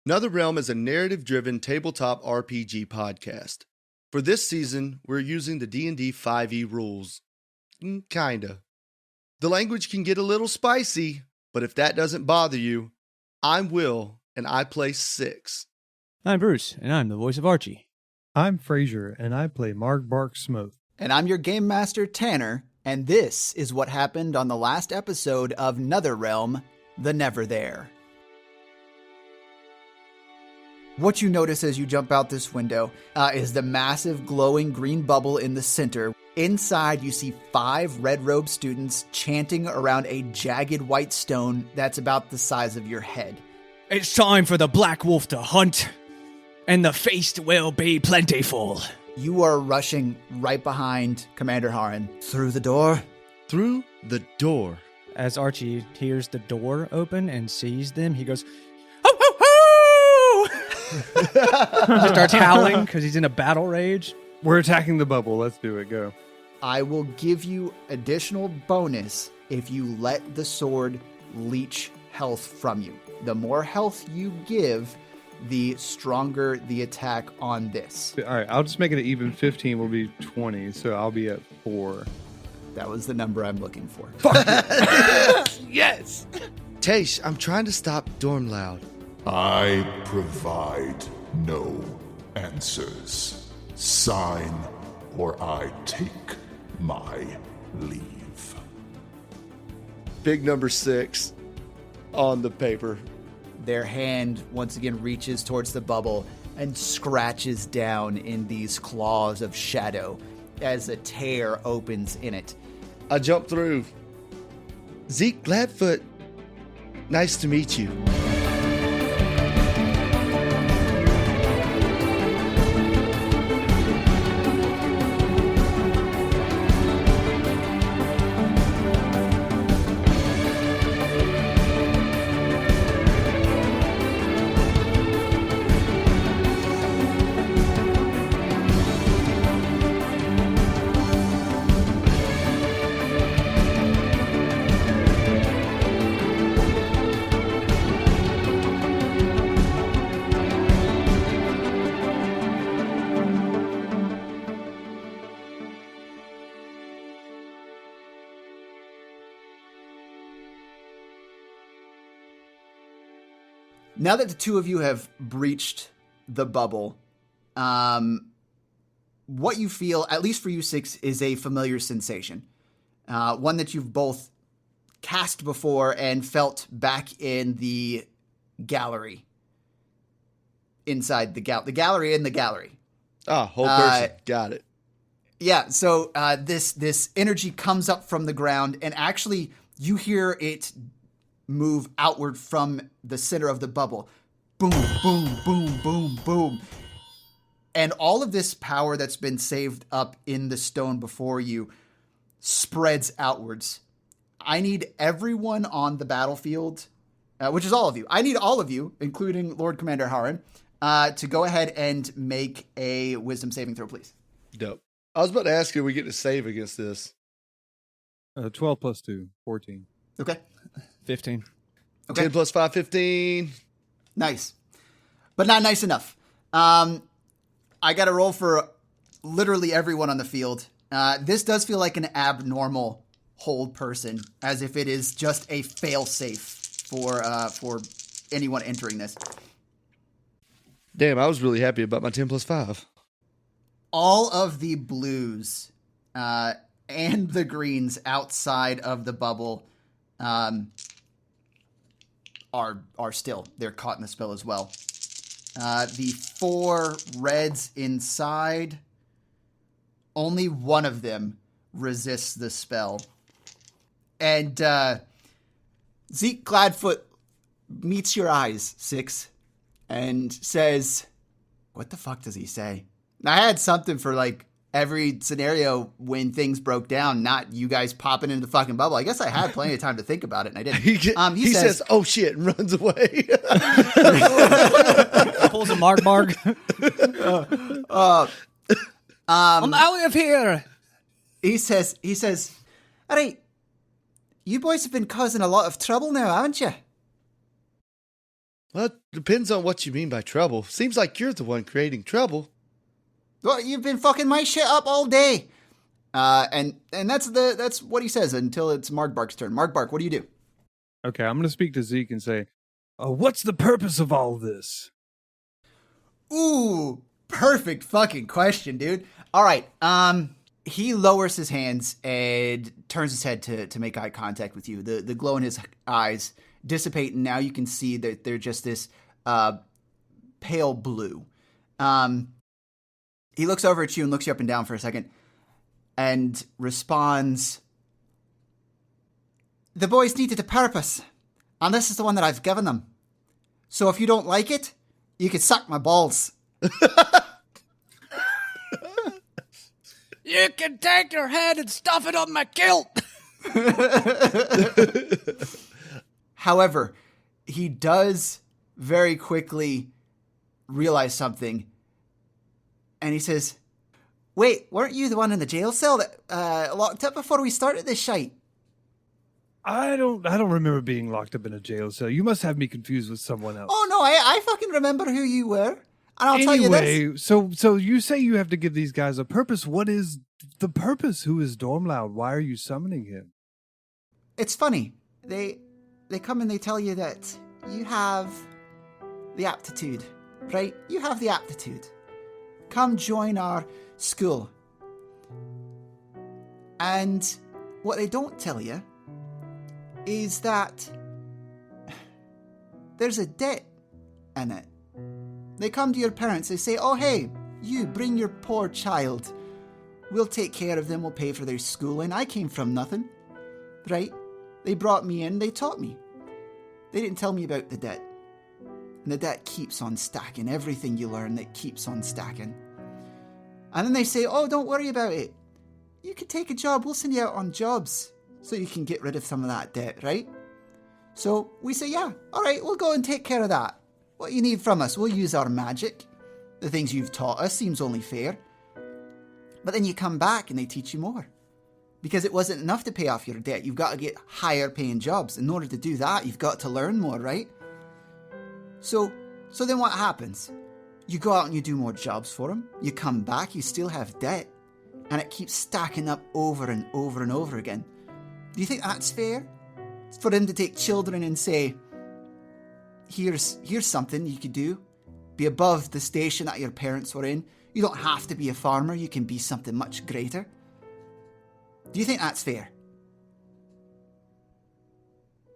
Netherrealm is a narrative-driven tabletop RPG podcast. For this season, we're using the D&D 5e rules. Kinda. The language can get a little spicy, but if that doesn't bother you, I'm Will, and I play Six. I'm Bruce, and I'm the voice of Archie. I'm Frazier, and I play Margbark Smoke. And I'm your Game Master, Tanner, and this is what happened on the last episode of Netherrealm, the Neverthere. What you notice as you jump out this window is the massive glowing green bubble in the center. Inside, you see 5 red-robed students chanting around a jagged white stone that's about the size of your head. It's time for the Black Wolf to hunt, and the feast will be plentiful. You are rushing right behind Commander Haran. Through the door. Through the door. As Archie hears the door open and sees them, he goes, "Ho, ho, ho!" Starts howling because he's in a battle rage. We're attacking the bubble. Let's do it. Go. I will give you additional bonus if you let the sword leech health from you. The more health you give, the stronger the attack on this. All right, I'll just make it an even 15 will be 20, so I'll be at 4. That was the number I'm looking for. Yes! Taish, I'm trying to stop Dormloud. I provide no answers. Sign or I take my leave. Big number 6 on the paper. Their hand once again reaches towards the bubble and scratches down in these claws of shadow as a tear opens in it. I jump through. Zeke Gladfoot, nice to meet you. Now that the two of you have breached the bubble, what you feel, at least for you 6, is a familiar sensation. One that you've both cast before and felt back in the gallery. Inside the gallery in the gallery. Ah, whole person. Got it. Yeah, so this energy comes up from the ground, and actually you hear it move outward from the center of the bubble. Boom, boom, boom, boom, boom. And all of this power that's been saved up in the stone before you spreads outwards. I need everyone on the battlefield, which is all of you. I need all of you, including Lord Commander Haran, to go ahead and make a wisdom saving throw, please. Dope. I was about to ask you, we get to save against this. 12 plus 2, 14. Okay. 15. Okay. 10 plus 5, 15. Nice. But not nice enough. I got to roll for literally everyone on the field. This does feel like an abnormal hold person, as if it is just a fail-safe for anyone entering this. Damn, I was really happy about my 10 plus 5. All of the blues and the greens outside of the bubble are still. They're caught in the spell as well. The 4 reds inside, only one of them resists the spell. And Zeke Gladfoot meets your eyes, 6, and says, what the fuck does he say? I had something for like every scenario when things broke down, not you guys popping into the fucking bubble. I guess I had plenty of time to think about it, and I didn't. He says, oh shit, and runs away. Pulls a Margbark. I'm out of here. He says, all right, you boys have been causing a lot of trouble now, haven't you? Well, it depends on what you mean by trouble. Seems like you're the one creating trouble. Well, you've been fucking my shit up all day. And that's what he says until it's Margbark's turn. Margbark, what do you do? Okay, I'm going to speak to Zeke and say, what's the purpose of all this? Ooh, perfect fucking question, dude. All right. He lowers his hands and turns his head to make eye contact with you. The glow in his eyes dissipate, and now you can see that they're just this pale blue. He looks over at you and looks you up and down for a second and responds, "The boys needed a purpose, and this is the one that I've given them. So if you don't like it, you can suck my balls." You can take your head and stuff it on my kilt. However, he does very quickly realize something, and he says, "Wait, weren't you the one in the jail cell that locked up before we started this shite?" I don't remember being locked up in a jail cell. You must have me confused with someone else. Oh no, I fucking remember who you were. And I'll tell you this. Anyway, so you say you have to give these guys a purpose. What is the purpose? Who is Dormloud? Why are you summoning him? It's funny. They come and they tell you that you have the aptitude, right? You have the aptitude. Come join our school. And what they don't tell you is that there's a debt in it. They come to your parents, they say, "Oh, hey, you bring your poor child. We'll take care of them, we'll pay for their schooling. I came from nothing, right? They brought me in, they taught me. They didn't tell me about the debt. And the debt keeps on stacking. Everything you learn, that keeps on stacking. And then they say, "Oh, don't worry about it. You can take a job, we'll send you out on jobs so you can get rid of some of that debt, right?" So we say, "Yeah, all right, we'll go and take care of that. What you need from us, we'll use our magic. The things you've taught us seems only fair." But then you come back and they teach you more. Because it wasn't enough to pay off your debt. You've got to get higher paying jobs. In order to do that, you've got to learn more, right? So then what happens? You go out and you do more jobs for them. You come back, you still have debt. And it keeps stacking up over and over and over again. Do you think that's fair? It's for him to take children and say, here's something you could do. Be above the station that your parents were in. You don't have to be a farmer. You can be something much greater. Do you think that's fair?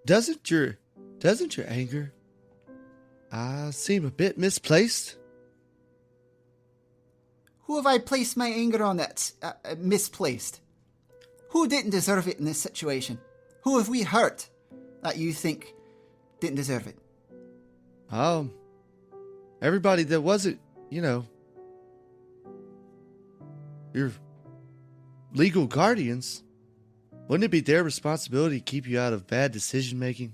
Doesn't your anger seem a bit misplaced? Who have I placed my anger on that's misplaced? Who didn't deserve it in this situation? Who have we hurt that you think didn't deserve it? Everybody that wasn't, your legal guardians. Wouldn't it be their responsibility to keep you out of bad decision making?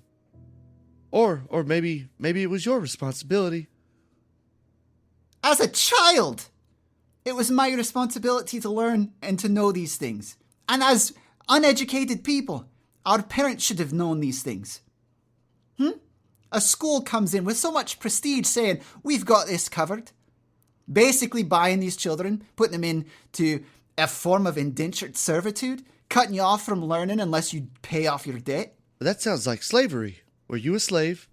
Or maybe it was your responsibility. As a child, it was my responsibility to learn and to know these things. And as uneducated people, our parents should have known these things. A school comes in with so much prestige saying, "We've got this covered." Basically buying these children, putting them into a form of indentured servitude, cutting you off from learning unless you pay off your debt. That sounds like slavery. Were you a slave?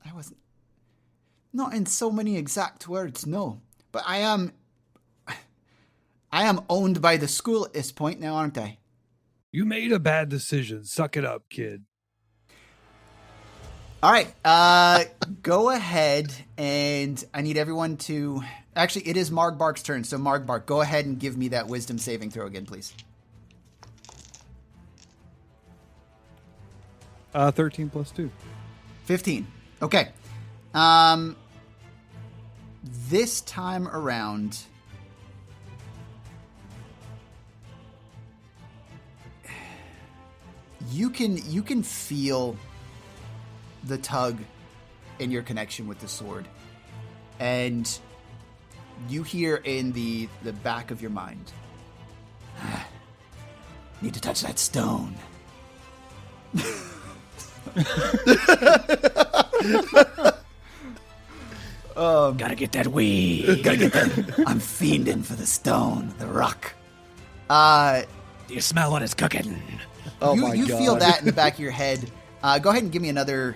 I wasn't. Not in so many exact words, no. But I am owned by the school at this point now, aren't I? You made a bad decision. Suck it up, kid. All right, go ahead, and I need everyone to... Actually, it is Margbark's turn, so Margbark, go ahead and give me that wisdom saving throw again, please. 13 plus 2. 15. Okay. This time around... You can feel the tug in your connection with the sword. And you hear in the back of your mind, "Need to touch that stone." Gotta get that weed. I'm fiending for the stone, the rock. Do you smell what it's cooking? Oh my you God. feel that in the back of your head. Go ahead and give me another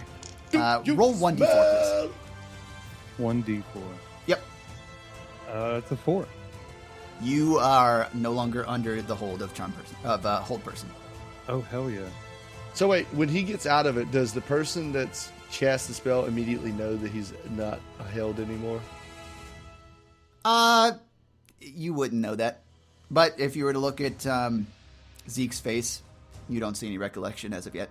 roll 1d4, please. 1d4. Yep. It's a 4. You are no longer under the hold of hold person. Oh, hell yeah. So wait, when he gets out of it, does the person that's cast the spell immediately know that he's not held anymore? You wouldn't know that. But if you were to look at Zeke's face, you don't see any recollection as of yet.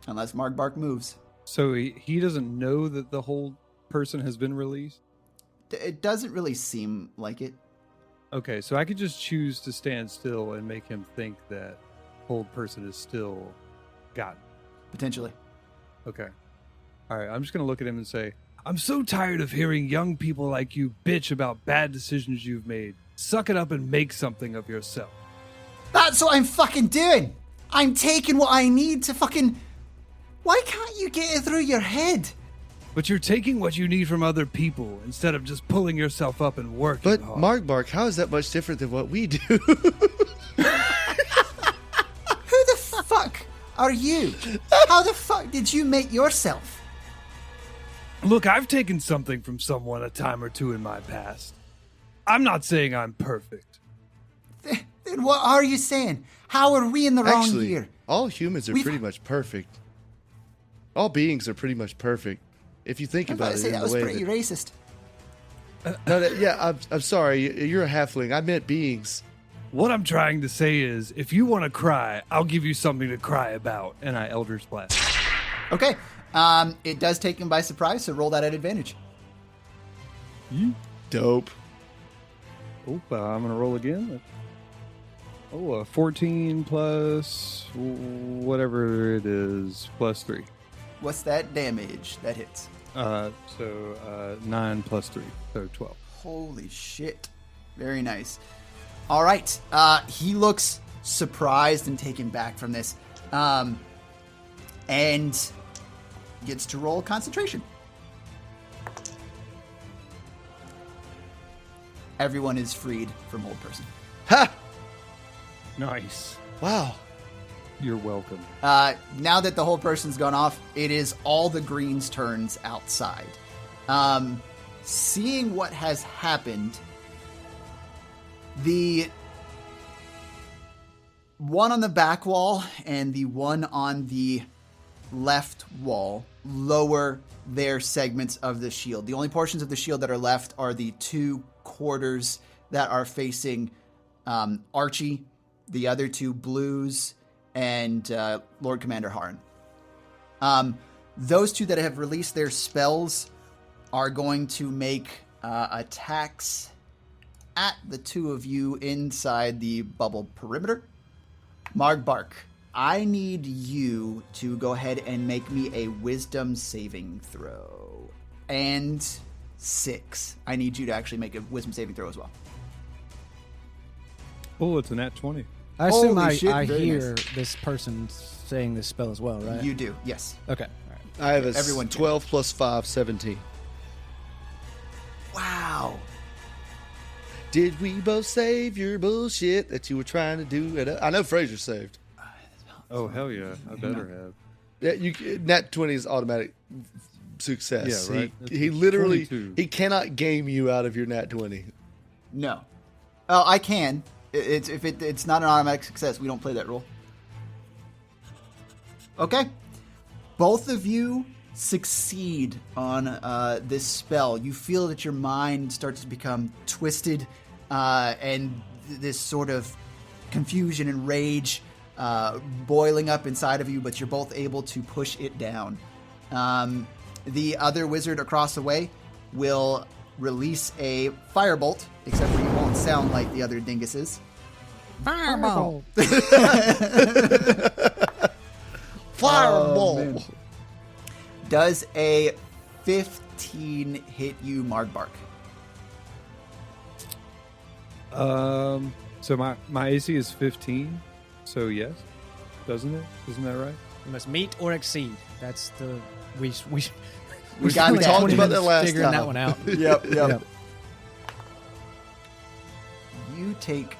Unless Margbark moves. So he doesn't know that the whole person has been released? It doesn't really seem like it. Okay, so I could just choose to stand still and make him think that hold person is still gotten. Potentially. Okay. All right, I'm just going to look at him and say, I'm so tired of hearing young people like you bitch about bad decisions you've made. Suck it up and make something of yourself. That's what I'm fucking doing. I'm taking what I need to fucking... Why can't you get it through your head? But you're taking what you need from other people instead of just pulling yourself up and working But hard. Margbark, how is that much different than what we do? Who the fuck are you? How the fuck did you make yourself? Look, I've taken something from someone a time or two in my past. I'm not saying I'm perfect. Then what are you saying? How are we in the wrong Actually, here? all humans are pretty much perfect. All beings are pretty much perfect. If you think I was about about to it say in that the was way pretty that... racist. I'm sorry. You're a halfling. I meant beings. What I'm trying to say is, if you want to cry, I'll give you something to cry about. And I Eldritch Blast. Okay. It does take him by surprise, so roll that at advantage. Dope. Oh, I'm going to roll again. 14 plus whatever it is, plus 3. What's that damage that hits? 9 plus 3, so 12. Holy shit. Very nice. All right. He looks surprised and taken back from this. And gets to roll concentration. Everyone is freed from hold person. Ha! Nice. Wow. You're welcome. Now that the whole person's gone off, it is all the greens' turns outside. Seeing what has happened, the one on the back wall and the one on the left wall lower their segments of the shield. The only portions of the shield that are left are the 2 quarters that are facing Archie, the other 2 blues, and Lord Commander Haran. Those 2 that have released their spells are going to make attacks at the 2 of you inside the bubble perimeter. Margbark, I need you to go ahead and make me a wisdom saving throw. And 6. I need you to actually make a wisdom saving throw as well. Oh, it's a nat 20. I assume Holy shit, I very hear nice. this person saying this spell as well, right? You do, yes. Okay. All right. I have a Everyone can. 12 plus 5, 17. Wow. Did we both save your bullshit that you were trying to do? I know Fraser saved. Oh, hell yeah. I better have. Yeah, nat 20 is automatic success. Yeah, right. He literally 22. he cannot game you out of your nat 20. No. Oh, I can. It's not an automatic success, we don't play that rule. Okay. Both of you succeed on this spell. You feel that your mind starts to become twisted, and this sort of confusion and rage boiling up inside of you, but you're both able to push it down. The other wizard across the way will release a firebolt, except for you won't sound like the other dinguses. Fireball. Fireball. Does a 15 hit you, Margbark? So my AC is 15, so yes. Doesn't it? Isn't that right? You must meet or exceed. That's the we We got we that. talked about that last figuring time. that one out. Yep. Yep. You take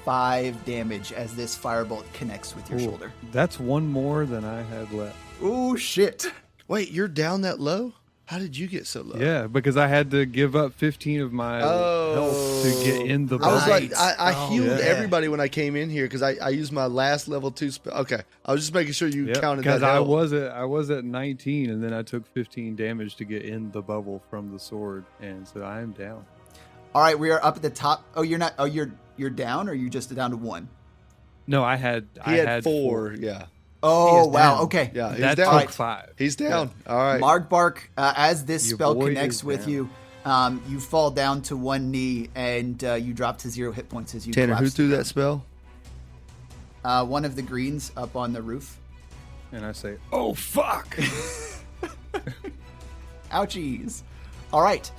5 damage as this firebolt connects with your Ooh, shoulder. That's one more than I had left. Oh shit! Wait, you're down that low? How did you get so low? Yeah, because I had to give up 15 of my health to get in the I was bubble. like, I healed yeah. everybody when I came in here because I used my last level 2 spell. Okay, I was just making sure you counted that. Because I was at 19, and then I took 15 damage to get in the bubble from the sword, and so I am down. All right, we are up at the top. Oh, you're not. Oh, you're down, or you just down to 1? No, I He had 4. Yeah, Oh is wow. down. Okay. yeah, he's That down. took 5. He's down. All right. Margbark, as this Your spell boy connects is with down. you, you fall down to 1 knee and you drop to 0 hit points as you Tanner, who collapse threw to that spell? the ground. One of the greens up on the roof. And I say, oh, fuck! Ouchies. All right.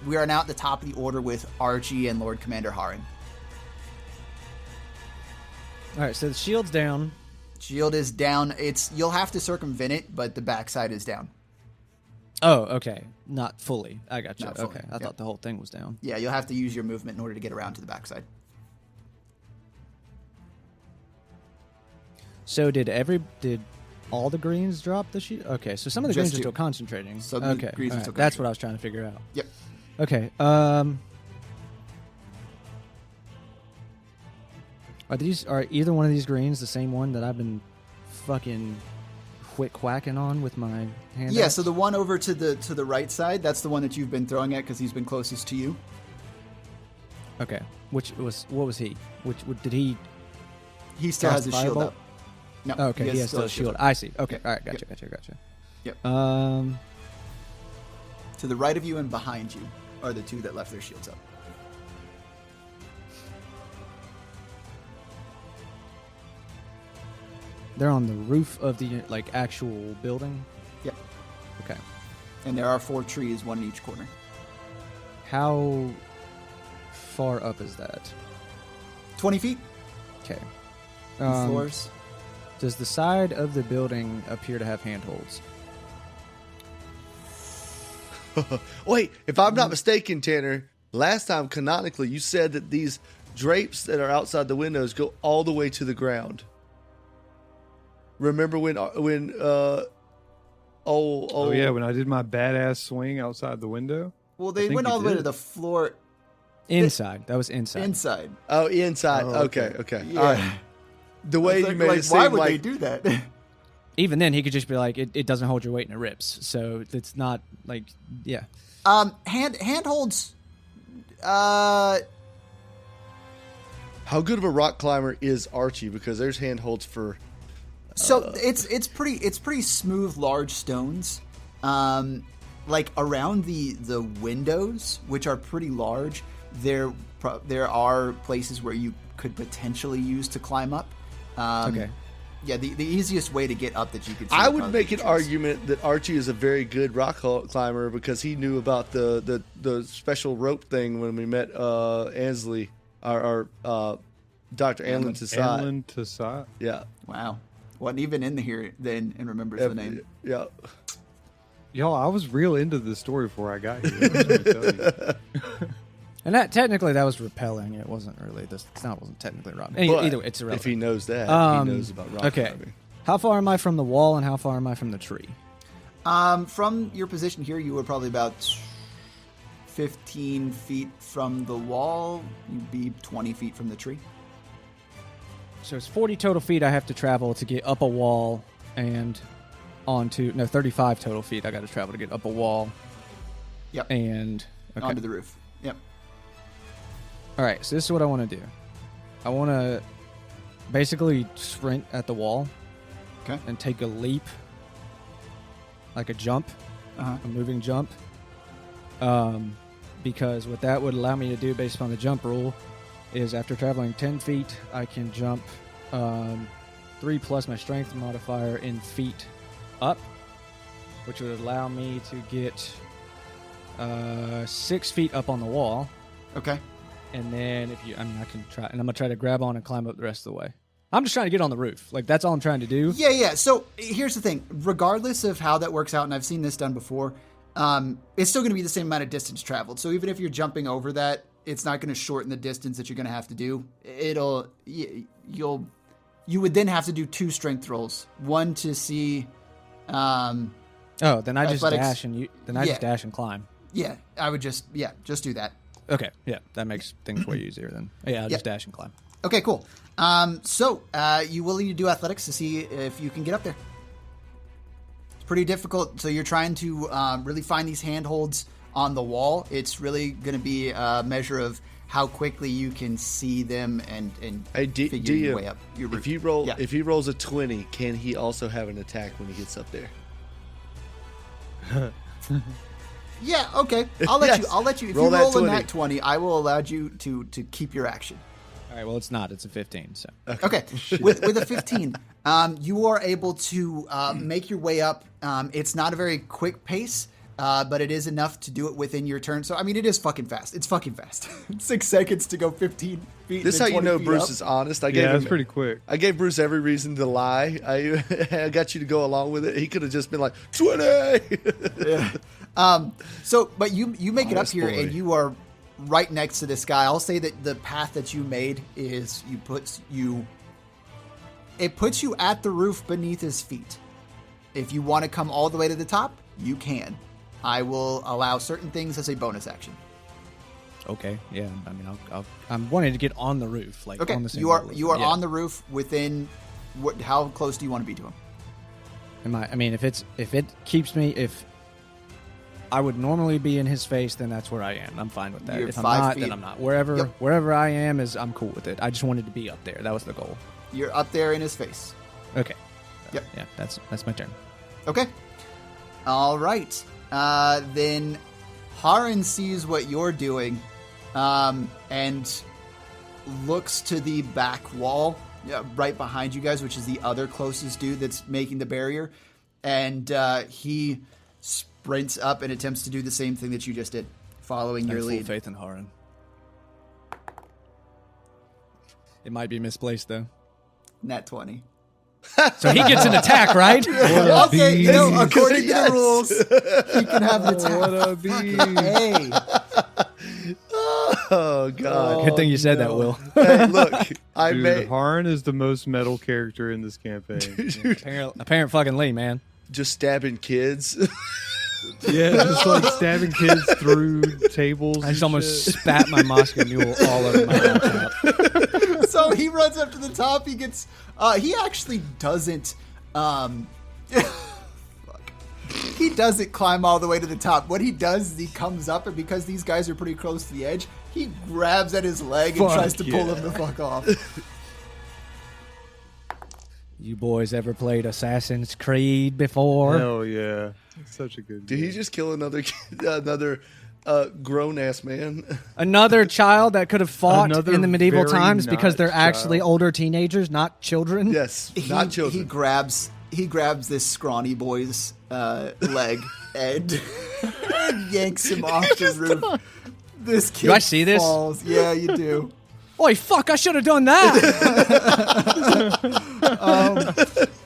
We are now at the top of the order with Archie and Lord Commander Harin. All right, so the shield's down. Shield is down. You'll have to circumvent it, but the backside is down. Oh, okay. Not fully. I got you. Not fully, Okay. I yep. thought the whole thing was down. Yeah, you'll have to use your movement in order to get around to the backside. So did all the greens drop the shield? Okay, so some of the Just greens are two. still concentrating. Some of the okay, greens are all right, still that's what I was trying to figure out. Yep. Okay. Are either one of these greens the same one that I've been fucking whacking on with my hand? Yeah, so the one over to the right side, that's the one that you've been throwing at because he's been closest to you. Okay. What was he? Did he? He still Cast has his shield firebolt? up. No, Oh, okay, he has still a shield. I see. Okay, Yep. all right, gotcha. Yep. To the right of you and behind you are the 2 that left their shields up. They're on the roof of the actual building. Yep. Okay. And there are 4 trees, 1 in each corner. How far up is that? 20 feet. Okay. Floors. Does the side of the building appear to have handholds? Wait, if I'm not mistaken, Tanner, last time canonically you said that these drapes that are outside the windows go all the way to the ground. Remember when Oh yeah, when I did my badass swing outside the window. Well, I they think went you all the way to did. the floor Inside. That was inside. inside. Oh, inside. Oh, okay. Yeah. All right. The way you made it seem why would like they do that? Even then, he could just be like, it doesn't hold your weight and it rips. So it's not like, yeah. Handholds. how good of a rock climber is Archie? Because there's handholds for. So it's pretty smooth, large stones. Like around the windows, which are pretty large, there are places where you could potentially use to climb up. Okay. Yeah, the easiest way to get up that you could see. I would would probably make be an trees. argument that Archie is a very good rock climber because he knew about the special rope thing when we met Ansley, our Dr. Anlin Tassad. Anlin Tassad. Yeah. Wow, wasn't even in here then and remembers the name. Yeah. Y'all, I was real into this story before I got here. I'm just gonna tell you. And that technically that was repelling. It wasn't really this. It wasn't technically rock. But Either way, it's irrelevant. if he knows that, he knows about rock okay. climbing. How far am I from the wall and how far am I from the tree? From your position here, you were probably about 15 feet from the wall. You'd be 20 feet from the tree. So it's 40 total feet I have to travel to get up a wall and 35 total feet I got to travel to get up a wall. Yep. And okay. Onto the roof. Yep. All right, so this is what I want to do. I want to basically sprint at the wall. Okay. And take a leap, like a jump, Uh-huh. a moving jump. Because what that would allow me to do based on the jump rule is after traveling 10 feet, I can jump 3 plus my strength modifier in feet up, which would allow me to get 6 feet up on the wall. Okay. And then I can try, and I'm gonna try to grab on and climb up the rest of the way. I'm just trying to get on the roof. Like, that's all I'm trying to do. Yeah. So here's the thing. Regardless of how that works out, and I've seen this done before, it's still going to be the same amount of distance traveled. So even if you're jumping over that, it's not going to shorten the distance that you're going to have to do. You would then have to do 2 strength rolls. One to see. Then I just athletics. dash and just dash and climb. Yeah, I would just do that. Okay, yeah, that makes things way easier then. Yeah, I'll just dash and climb. Okay, cool. So you willing to do athletics to see if you can get up there? It's pretty difficult. So you're trying to really find these handholds on the wall. It's really going to be a measure of how quickly you can see them and figure your way up. If he rolls a 20, can he also have an attack when he gets up there? Yeah, okay. I'll let you. If Roll you that roll 20. a nat 20, I will allow you to keep your action. All right, well, it's not. It's a 15, so. Okay. With a 15, you are able to make your way up. It's not a very quick pace, but it is enough to do it within your turn. So, I mean, it is fucking fast. It's fucking fast. 6 seconds to go 15 feet. This is how you know Bruce is honest. It's pretty quick. I gave Bruce every reason to lie. I got you to go along with it. He could have just been like 20. Yeah. But you make it up here, boy. and you are right next to this guy. I'll say that the path that you made is it puts you at the roof beneath his feet. If you want to come all the way to the top, you can. I will allow certain things as a bonus action. Okay, yeah. I mean, I'm wanting to get on the roof, like Okay, on the same you are level. you are on the roof within. How close do you want to be to him? If I would normally be in his face, then that's where I am. I'm fine with that. You're if I'm 5 not, feet. then I'm not. Wherever I am I'm cool with it. I just wanted to be up there. That was the goal. You're up there in his face. Okay. Yep. Yeah, that's my turn. Okay. All right. Then Haran sees what you're doing and looks to the back wall right behind you guys, which is the other closest dude that's making the barrier. And he sprints up and attempts to do the same thing that you just did, following your Full lead. faith in Haran. It might be misplaced, though. Nat 20. So he gets an attack, right? Okay, according to the rules, he can have an attack. What a bee. Hey. Oh God! Good thing you said that, Will. Hey, look, Dude, Harn is the most metal character in this campaign. Apparent fucking Lee, man. just stabbing kids. Yeah, just like stabbing kids through tables. I just almost spat my Moscow Mule all over my laptop. So he runs up to the top. He gets. He actually doesn't. He doesn't climb all the way to the top. What he does is he comes up, and because these guys are pretty close to the edge, he grabs at his leg and tries to pull him the fuck off. You boys ever played Assassin's Creed before? Hell yeah. It's such a good Did game. he just kill another kid, another grown ass man? Another child that could have fought Another in the medieval very times because they're not actually child. older teenagers, not children. Yes, not children. He grabs this scrawny boy's leg and yanks him off the roof. This kid I see this? falls. Yeah, you do. Oi, fuck! I should have done that.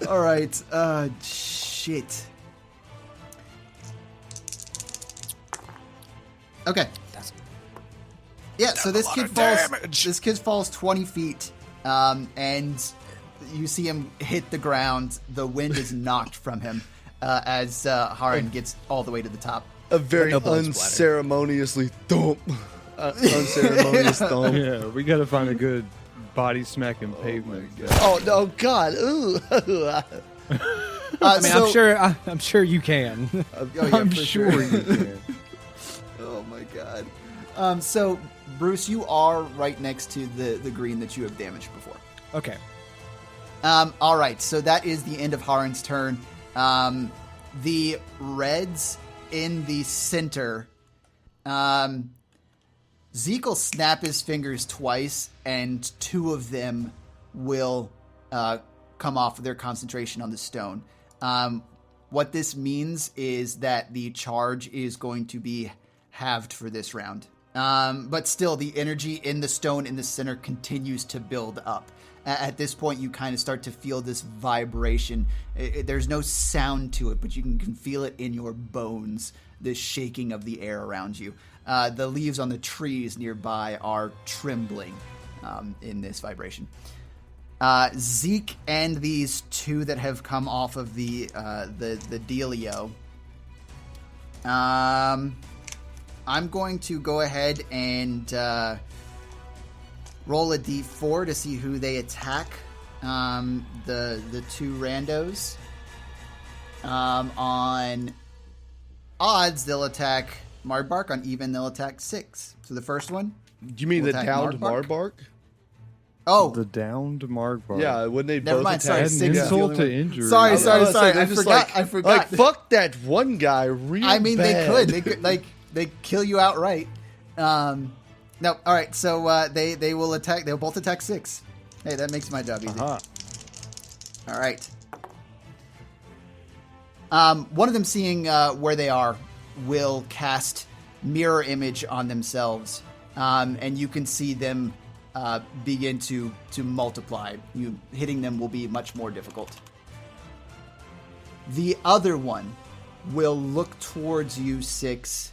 All right. Shit. Okay. Yeah. So this kid falls. This kid falls 20 feet, and you see him hit the ground. The wind is knocked from him as Haran gets all the way to the top. A very No blood splatter. unceremoniously thump. Unceremonious thump. Yeah, we got to find a good body smacking pavement. Oh no, God! Ooh. I mean, I'm sure you can. I'm sure you can. Oh my God. So Bruce, you are right next to the green that you have damaged before. Okay. All right, so that is the end of Haran's turn. The reds in the center. Zeke will snap his fingers twice, and two of them will come off of their concentration on the stone. What this means is that the charge is going to be halved for this round. But still, the energy in the stone in the center continues to build up. At this point, you kind of start to feel this vibration. There's no sound to it, but you can feel it in your bones, this shaking of the air around you. The leaves on the trees nearby are trembling in this vibration. Zeke and these two that have come off of the dealio. I'm going to go ahead and roll a d4 to see who they attack. The two randos. On odds, they'll attack Margbark. On even, they'll attack 6. So the first one. Do you mean the downed Margbark? Oh, The downed Margbark. Yeah, when they Never both mind, attack. sorry, Add an 6 is the insult only to one. injury. Sorry. I I forgot. Like, fuck that one guy real bad. They could they kill you outright. No, all right. So they will attack. They'll both attack 6. Hey, that makes my job easy. Uh-huh. All right. One of them, seeing where they are, will cast mirror image on themselves, and you can see them begin to multiply. Hitting them will be much more difficult. The other one will look towards you, 6,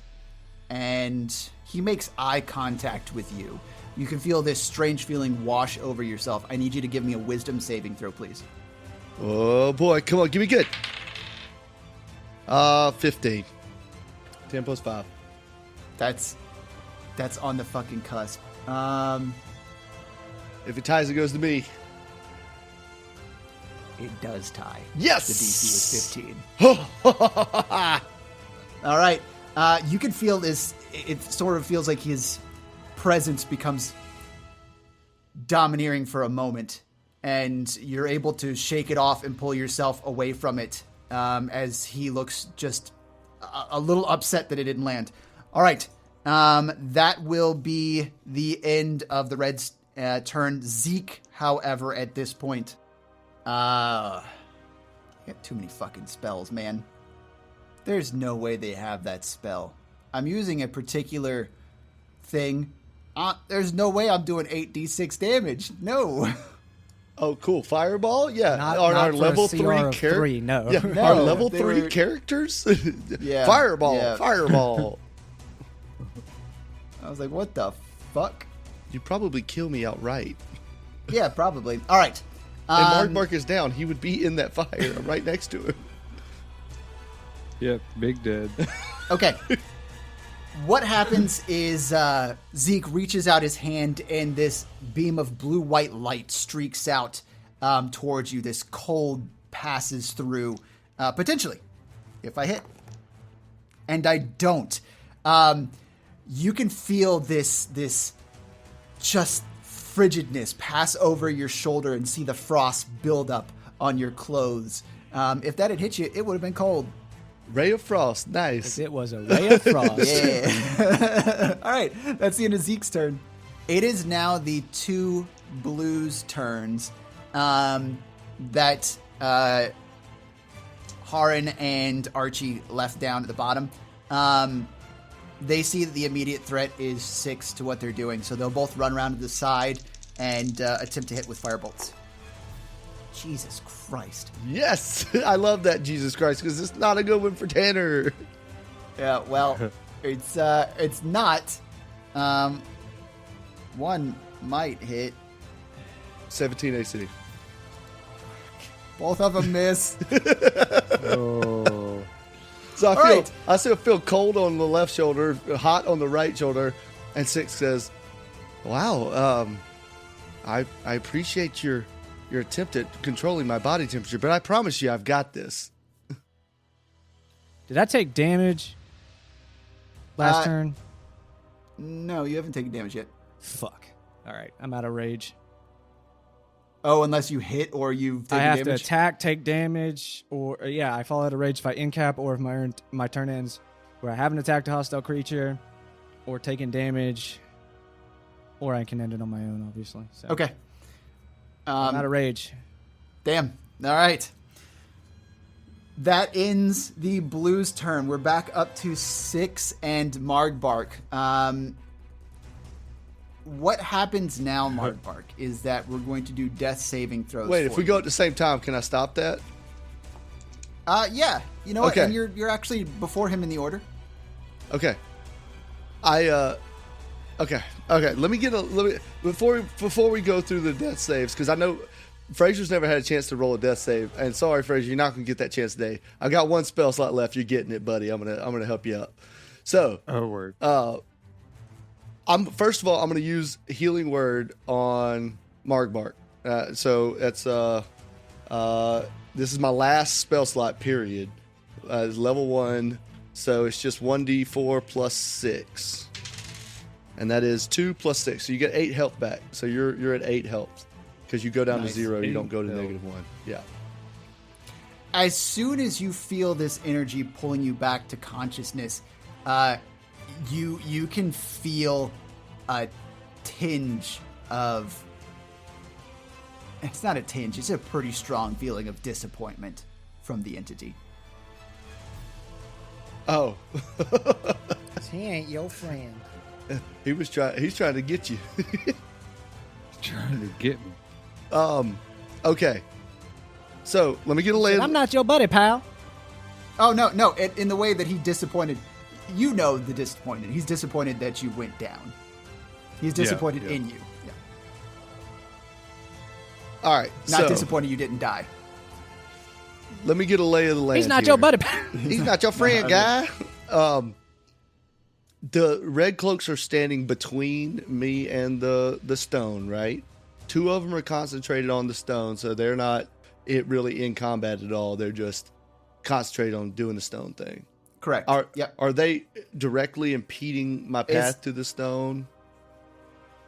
and he makes eye contact with you. You can feel this strange feeling wash over yourself. I need you to give me a wisdom saving throw, please. Oh boy, come on, give me good. 15. 10 plus 5. That's on the fucking cusp. If it ties, it goes to me. It does tie. Yes! The DC was 15. All right. You can feel this. It sort of feels like his presence becomes domineering for a moment, and you're able to shake it off and pull yourself away from it as he looks just a little upset that it didn't land. All right. That will be the end of the Reds' turn. Zeke, however, at this point, I got too many fucking spells, man. There's no way they have that spell. I'm using a particular thing. There's no way I'm doing 8d6 damage. No. Oh, cool. Fireball? Yeah. Not our for a level CR 3 of 3, no. Yeah, No, our level they 3 were- characters? Yeah, Fireball. yeah. Fireball. I was like, what the fuck? You'd probably kill me outright. Yeah, probably. All right. And Margbark is down. He would be in that fire. I'm right next to him. Yep, big dead. Okay. What happens is Zeke reaches out his hand, and this beam of blue-white light streaks out towards you. This cold passes through, potentially, if I hit. And I don't. You can feel this just frigidness pass over your shoulder and see the frost build up on your clothes. If that had hit you, it would have been cold. Ray of Frost. Nice. It was a ray of frost. Yeah. All right. That's the end of Zeke's turn. It is now the two blues' turns that Haran and Archie left down at the bottom. They see that the immediate threat is 6 to what they're doing, so they'll both run around to the side and attempt to hit with firebolts. Jesus Christ. Yes. I love that, Jesus Christ, because it's not a good one for Tanner. Yeah, well, it's not. One might hit. 17 AC. Both of them miss. Oh. So All right. I still feel cold on the left shoulder, hot on the right shoulder, and 6 says, "Wow, I appreciate your attempt at controlling my body temperature, but I promise you, I've got this." Did I take damage last turn? No, you haven't taken damage yet. Fuck. All right, I'm out of rage. Oh, unless you hit or you've taken I have damage? to attack, take damage, or I fall out of rage if I incap, or if my turn ends where I haven't attacked a hostile creature, or taken damage, or I can end it on my own, obviously. So. Okay. I'm out of rage. Damn. All right. That ends the Blues' turn. We're back up to 6 and Margbark. what happens now, Margbark, is that we're going to do death saving throws. Wait, if for we you. go at the same time, can I stop that? Yeah. You know what? Okay. And you're actually before him in the order. Okay. Okay. Let me before we go through the death saves, because I know Fraser's never had a chance to roll a death save, and sorry, Fraser, you're not gonna get that chance today. I got one spell slot left. You're getting it, buddy. I'm gonna help you out. So, Oh, word. first of all, I'm gonna use healing word on Margbark. So that's this is my last spell slot. Period. It's level 1, so it's just 1d4 plus 6. And that is 2 plus 6. So you get 8 health back. So you're at 8 health. Because you go down to 0, you don't go to -1. Yeah. As soon as you feel this energy pulling you back to consciousness, you can feel a tinge of... It's not a tinge. It's a pretty strong feeling of disappointment from the entity. Oh. He ain't your friend. He's trying to get you. Trying to get me. Okay. So let me get a lay. I'm not your buddy, pal. Oh, no. In the way that he disappointed... You know the disappointment. He's disappointed that you went down. He's disappointed in you. Yeah. All right. Not disappointed you didn't die. Let me get a lay of the land. He's not here. your buddy, pal. He's not your friend, guy. The red cloaks are standing between me and the stone, right? 2 of them are concentrated on the stone, so they're not really in combat at all. They're just concentrated on doing the stone thing. Correct. Yep. Are they directly impeding my path to the stone?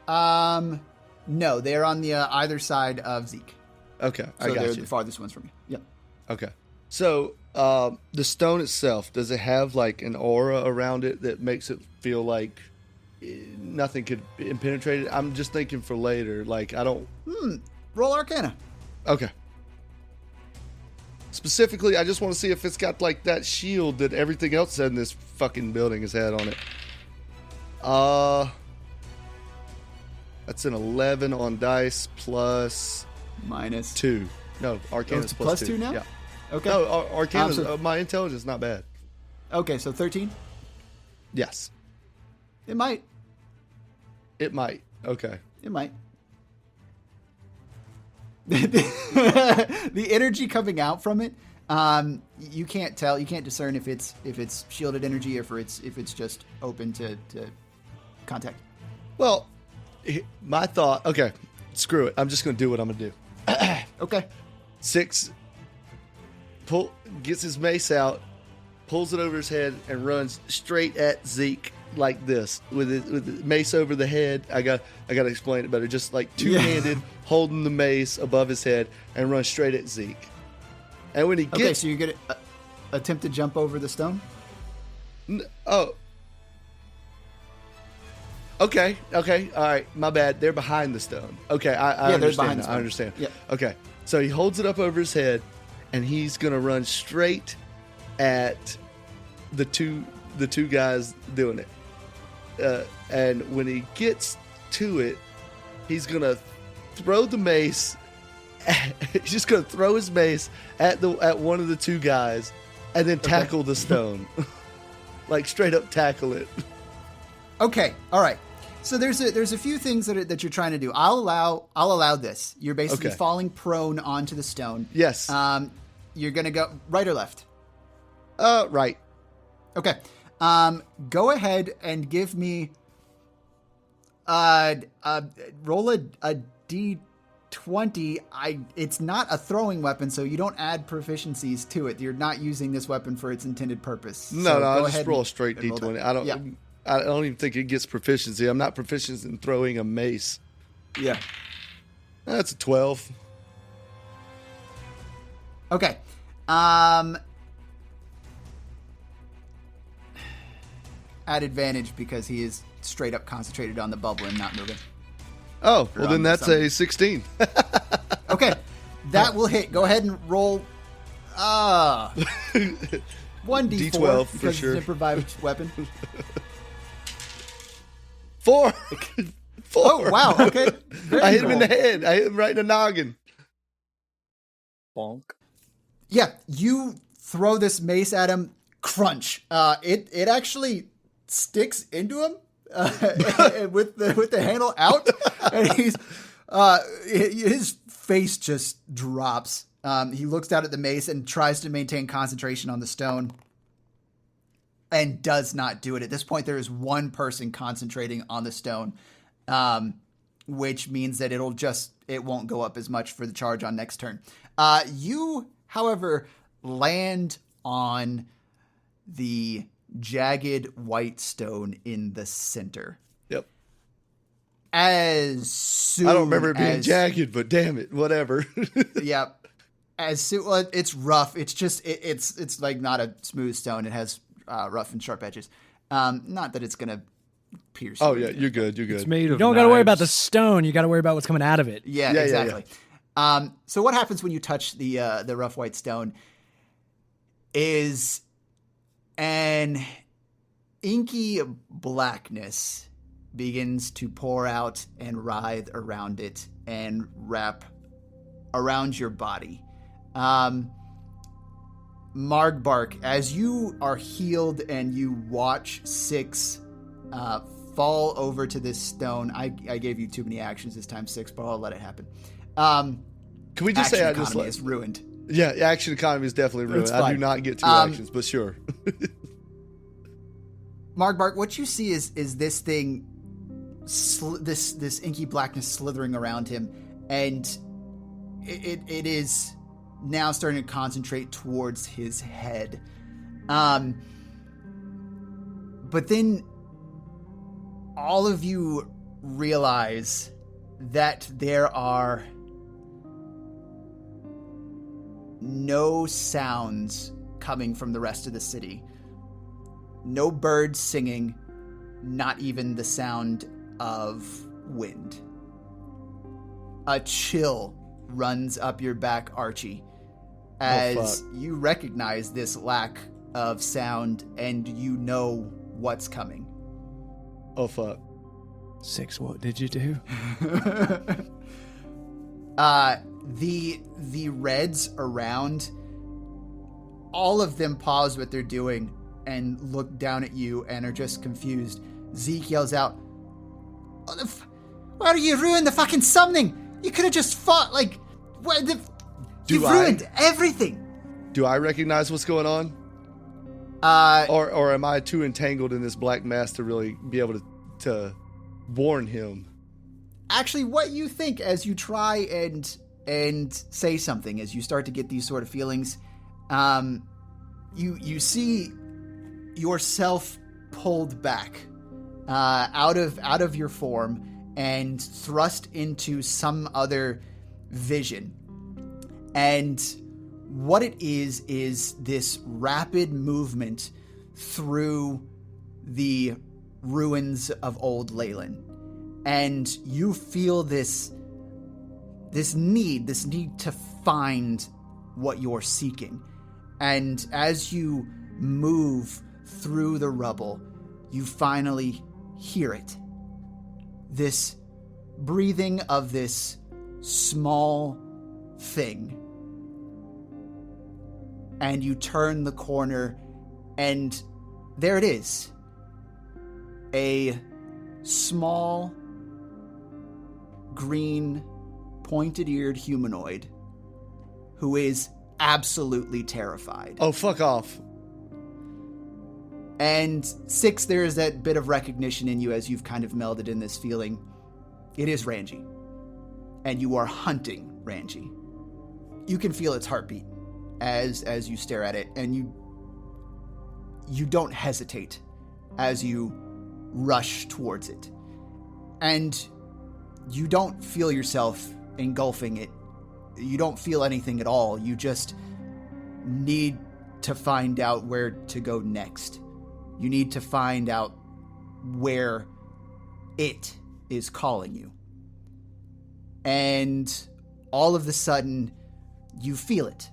No, they're on the either side of Zeke. Okay, So I got they're you. the farthest ones from you. Yep. Okay. So, the stone itself, does it have like an aura around it that makes it feel like nothing could penetrate it? I'm just thinking for later. Like, I don't. Roll Arcana. Okay. Specifically, I just want to see if it's got like that shield that everything else in this fucking building has had on it. That's an 11 on dice plus Minus 2. No, Arcana's it's plus plus 2 2 now? Yeah. Okay. No, Arcana's, So- my intelligence is not bad. Okay, so 13? Yes. It might. It might. Okay. It might. The energy coming out from it, you can't tell. You can't discern if it's shielded energy or if it's just open to contact. Well, my thought. Okay, screw it. I'm just going to do what I'm going to do. Okay. 6 gets his mace out, pulls it over his head, and runs straight at Zeke like this with the mace over the head. I got to explain it better. Just like two-handed, holding the mace above his head, and run straight at Zeke. And when he Okay, gets, so you're gonna attempt to jump over the stone. oh, okay, all right, my bad. They're behind the stone. Okay, I Yeah, they're understand. behind the now. stone. I understand. Yep. Okay, so he holds it up over his head, and he's gonna run straight at the two guys doing it. And when he gets to it, he's gonna throw the mace. He's just gonna throw his mace at one of the 2 guys, and then tackle the stone, like straight up tackle it. Okay, all right. So there's a few things that you're trying to do. I'll allow this. You're basically Okay. falling prone onto the stone. Yes. You're gonna go right or left. Right. Okay. Go ahead and give me roll a d20. It's not a throwing weapon, so you don't add proficiencies to it. You're not using this weapon for its intended purpose. No, So I'll go just ahead roll a and- straight and roll D20. that. I don't. Yeah. I don't even think it gets proficiency. I'm not proficient in throwing a mace. Yeah. That's a 12. Okay. At advantage because he is straight up concentrated on the bubble and not moving. Oh, well on then the that's summon. a 16. Okay. That will hit. Go ahead and roll 1d4 D12 for because sure. it's an improvised weapon. 4. Oh, wow. Okay. I hit him in the head. I hit him right in the noggin. Bonk. Yeah, you throw this mace at him. Crunch. It actually sticks into him with the handle out, and his face just drops. He looks down at the mace and tries to maintain concentration on the stone, and does not do it. At this point, there is one person concentrating on the stone, which means that it won't go up as much for the charge on next turn. You, however, land on the jagged white stone in the center. Yep. As soon I don't remember it being as, jagged, but damn it, whatever. Yep. Well, it's rough. It's just it's like not a smooth stone. It has rough and sharp edges. Not that it's gonna pierce. Oh you. yeah, you're good. You're good. It's made of You don't got to worry about the knives. stone. You got to worry about what's coming out of it. Yeah, Yeah, exactly. So what happens when you touch the rough white stone is an inky blackness begins to pour out and writhe around it and wrap around your body. Margbark, as you are healed and you watch Six fall over to this stone, I gave you too many actions this time, Six, but I'll let it happen. Can we just Action say I economy just like is ruined. Yeah, action economy is definitely ruined. It's I do fine. not get 2 actions, but sure. Margbark, what you see is this thing, this inky blackness slithering around him, and it is now starting to concentrate towards his head. But then all of you realize that there are no sounds coming from the rest of the city. No birds singing, not even the sound of wind. A chill runs up your back, Archie, as you recognize this lack of sound and you know what's coming. Oh fuck. Six, what did you do? The reds around, all of them pause what they're doing and look down at you and are just confused. Zeke yells out, "Why do you ruin the fucking summoning? You could have just fought, like, you've ruined everything." Do I recognize what's going on? Or am I too entangled in this black mass to really be able to warn him? Actually, what you think as you try and say something, as you start to get these sort of feelings, you see yourself pulled back out of your form and thrust into some other vision. And what it is this rapid movement through the ruins of old Leyland. And you feel this need to find what you're seeking. And as you move through the rubble, you finally hear it. This breathing of this small thing. And you turn the corner, and there it is. A small, green, pointed-eared humanoid who is absolutely terrified. Oh, fuck off. And Six, there is that bit of recognition in you as you've kind of melded in this feeling. It is Ranji. And you are hunting Ranji. You can feel its heartbeat as you stare at it, and you don't hesitate as you rush towards it. And you don't feel yourself engulfing it. You don't feel anything at all. You just need to find out where to go next. You need to find out where it is calling you. And all of a sudden, you feel it.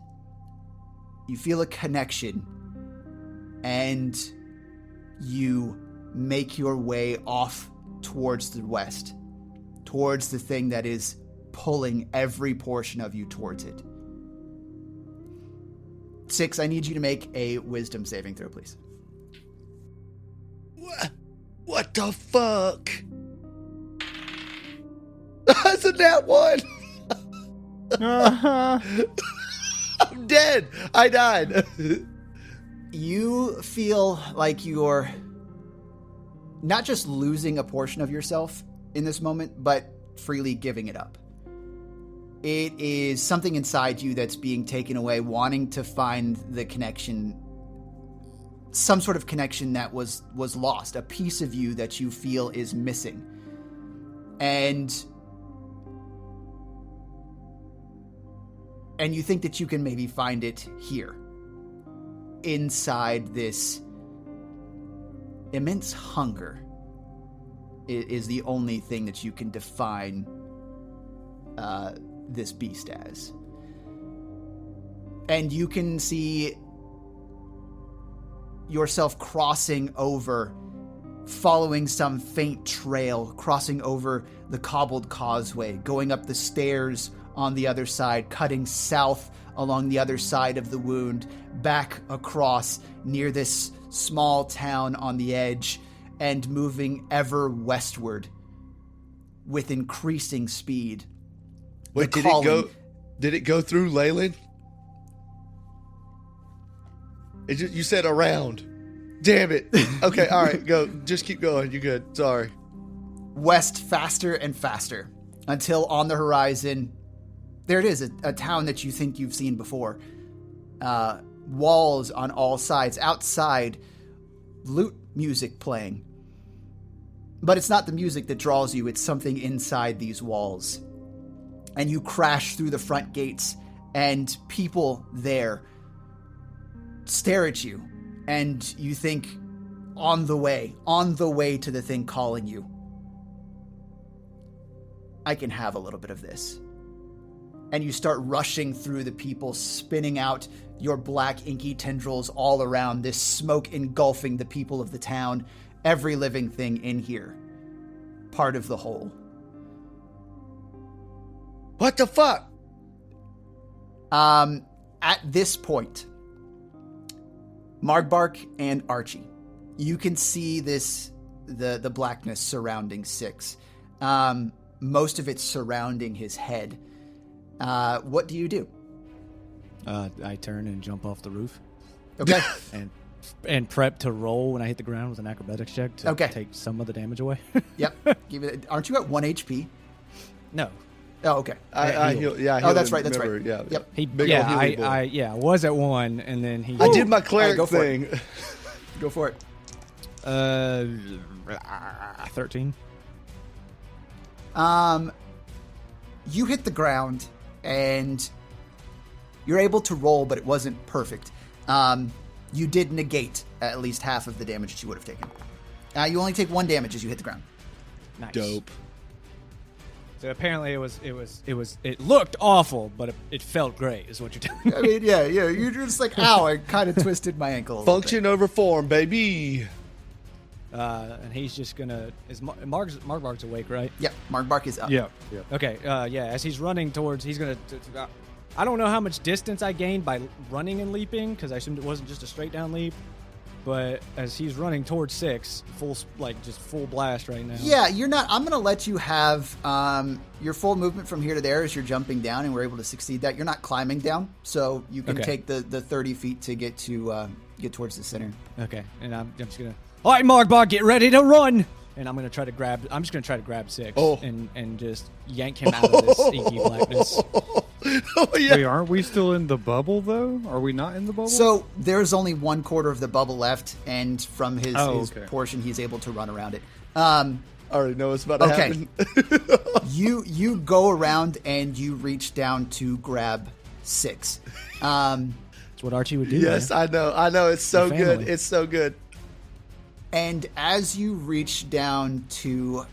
You feel a connection. And you make your way off towards the west. towards the thing that is pulling every portion of you towards it. 6, I need you to make a wisdom saving throw, please. What the fuck? That's a nat 1. I'm dead. I died. You feel like you're not just losing a portion of yourself in this moment, but freely giving it up. It is something inside you that's being taken away, wanting to find the connection, some sort of connection that was lost, a piece of you that you feel is missing. And you think that you can maybe find it here, inside this immense hunger is the only thing that you can define this beast as. And you can see yourself crossing over, following some faint trail, crossing over the cobbled causeway, going up the stairs on the other side, cutting south along the other side of the wound, back across near this small town on the edge, and moving ever westward with increasing speed. Wait, did it go through Leyland? You said around. Damn it. Okay, all right, go. Just keep going. You're good. Sorry. West faster and faster until on the horizon, there it is, a town that you think you've seen before. Walls on all sides. Outside, lute music playing. But it's not the music that draws you, it's something inside these walls. And you crash through the front gates, and people there stare at you, and you think, on the way to the thing calling you. I can have a little bit of this. And you start rushing through the people, spinning out your black inky tendrils all around, this smoke engulfing the people of the town, every living thing in here, part of the whole. What the fuck? At this point, Margbark and Archie, you can see the blackness surrounding Six. Most of it surrounding his head. What do you do? I turn and jump off the roof. Okay. and prep to roll when I hit the ground with an acrobatics check to take some of the damage away. Yep. Aren't you at 1 HP? No. Oh, okay. I healed. Yeah. Oh, that's right. That's right. Yeah. Yep. I was at 1, and then he. I did my cleric go for thing. Go for it. 13. You hit the ground, and you're able to roll, but it wasn't perfect. You did negate at least half of the damage that you would have taken. You only take 1 damage as you hit the ground. Nice. Dope. So apparently it looked awful, but it felt great, is what you're telling me. I mean, yeah. You're just like, ow, I kind of twisted my ankle a little Function over form, baby. And he's just gonna. Margbark's awake, right? bit. Yep, Margbark is up. Yeah. Okay. As he's running towards, he's gonna. I don't know how much distance I gained by running and leaping, because I assumed it wasn't just a straight down leap. But as he's running towards 6, just full blast right now. Yeah, you're not. I'm going to let you have your full movement from here to there as you're jumping down, and we're able to succeed that. You're not climbing down, so you can take the 30 feet to get towards the center. Okay, and I'm just gonna. All right, Margbark, get ready to run. And I'm just gonna try to grab 6 and just yank him out of this inky blackness. Oh, yeah. Wait, aren't we still in the bubble, though? Are we not in the bubble? So there's only 1/4 of the bubble left, and from his portion, he's able to run around it. I already know what's about to happen. You go around and you reach down to grab 6. That's what Archie would do. Yes, man. I know. It's so Your good. family. It's so good. And as you reach down to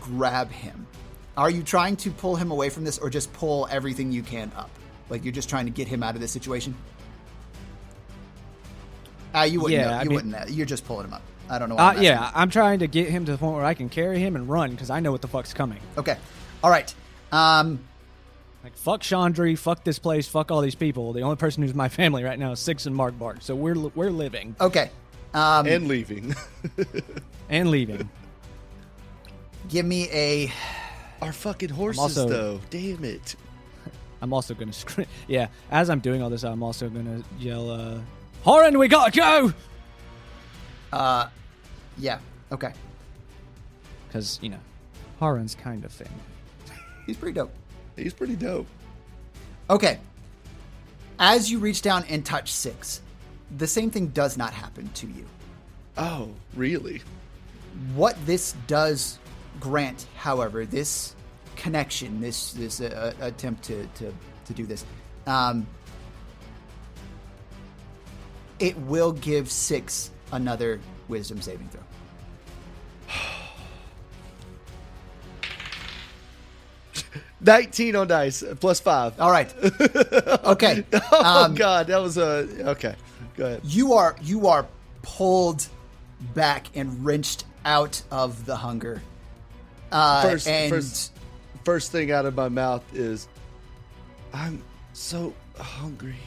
grab him, are you trying to pull him away from this, or just pull everything you can up? Like you're just trying to get him out of this situation? You wouldn't. Yeah, Wouldn't. You're just pulling him up. I don't know why. Yeah, I'm trying to get him to the point where I can carry him and run because I know what the fuck's coming. Okay. All right. Like, fuck Chandri, fuck this place, fuck all these people. The only person who's my family right now is Six and Margbark, so we're living. Okay. And leaving. And leaving. Give me a... Our fucking horses, though. Damn it. I'm also going to scream. Yeah, as I'm doing all this, I'm also going to yell, Horan, we gotta go! Yeah. Okay. Because, Horan's kind of family. He's pretty dope. He's pretty dope. Okay. As you reach down and touch Six, the same thing does not happen to you. Oh, really? What this does grant, however, this connection, this attempt to do this, it will give Six another wisdom saving throw. 19 on dice, plus 5. All right. Okay. God, that was okay. Go ahead. You are pulled back and wrenched out of the hunger. First thing out of my mouth is, I'm so hungry.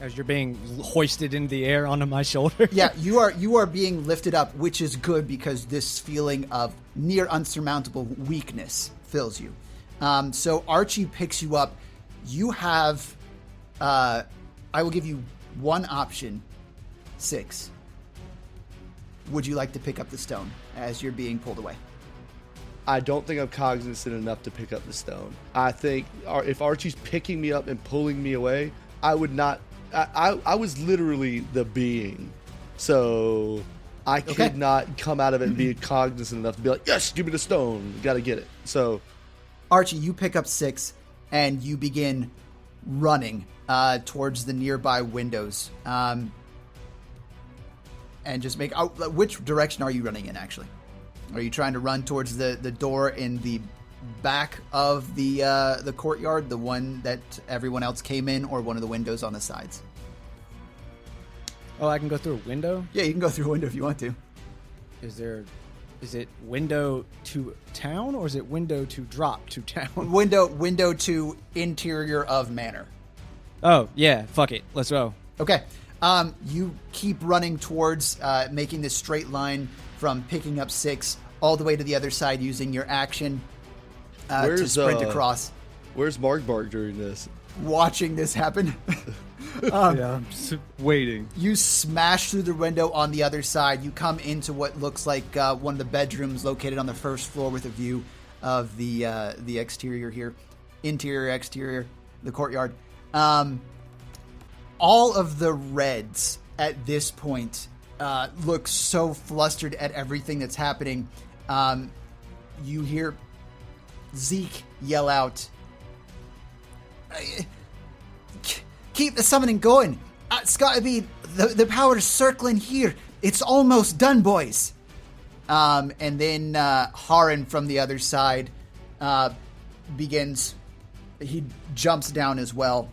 As you're being hoisted into the air onto my shoulder. Yeah, you are being lifted up, which is good because this feeling of near unsurmountable weakness fills you. So Archie picks you up. You have, I will give you one option, Six. Would you like to pick up the stone as you're being pulled away? I don't think I'm cognizant enough to pick up the stone. I think if Archie's picking me up and pulling me away, I would not. I was literally the being, so I could not come out of it and be cognizant enough to be like, yes, give me the stone. Got to get it. So, Archie, you pick up Six and you begin running towards the nearby windows. And just make which direction are you running in? Actually, are you trying to run towards the door in the back of the courtyard, the one that everyone else came in, or one of the windows on the sides? Oh, I can go through a window? Yeah, you can go through a window if you want to. Is it window to town, or is it window to drop to town? Window to interior of manor. Oh, yeah, fuck it. Let's go. Okay. You keep running towards making this straight line from picking up Six all the way to the other side using your action to sprint across. Where's Margbark during this? Watching this happen. Yeah, I'm just waiting. You smash through the window on the other side. You come into what looks like one of the bedrooms located on the first floor with a view of the exterior here. Interior, exterior, the courtyard. All of the Reds at this point look so flustered at everything that's happening. You hear Zeke yell out, keep the summoning going. It's got to be the power's circling here. It's almost done, boys. And then Haran from the other side begins. He jumps down as well.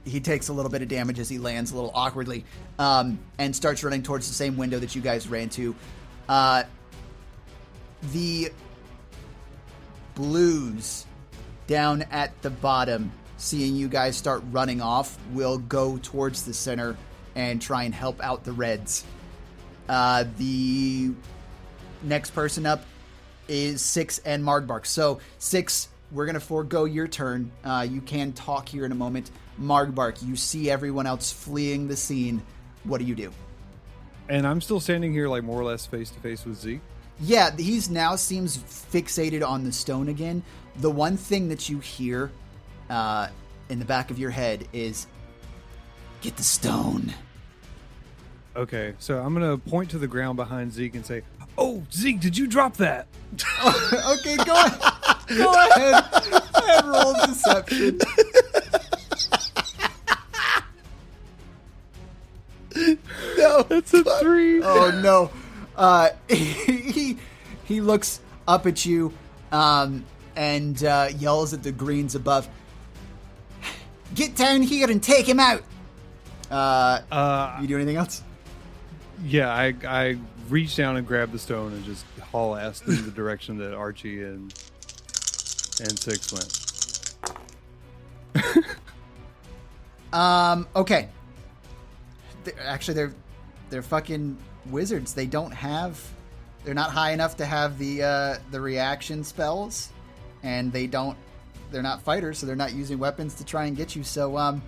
He takes a little bit of damage as he lands a little awkwardly, and starts running towards the same window that you guys ran to. The Blues down at the bottom, seeing you guys start running off, will go towards the center and try and help out the Reds. The next person up is Six and Margbark. So, Six, we're going to forego your turn. You can talk here in a moment. Margbark, you see everyone else fleeing the scene. What do you do? And I'm still standing here, like, more or less face to face with Zeke. Yeah, he's now seems fixated on the stone again. The one thing that you hear in the back of your head is, get the stone. Okay, so I'm going to point to the ground behind Zeke and say, oh, Zeke, did you drop that? Okay, go ahead. Go ahead and roll deception. No, That's a 3. Oh no! He looks up at you and yells at the greens above. Get down here and take him out. You do anything else? Yeah, I reach down and grab the stone and just haul ass in the direction that Archie and Six went. Okay. Actually, they're fucking wizards. They're not high enough to have the reaction spells, and they're not fighters, so they're not using weapons to try and get you. So,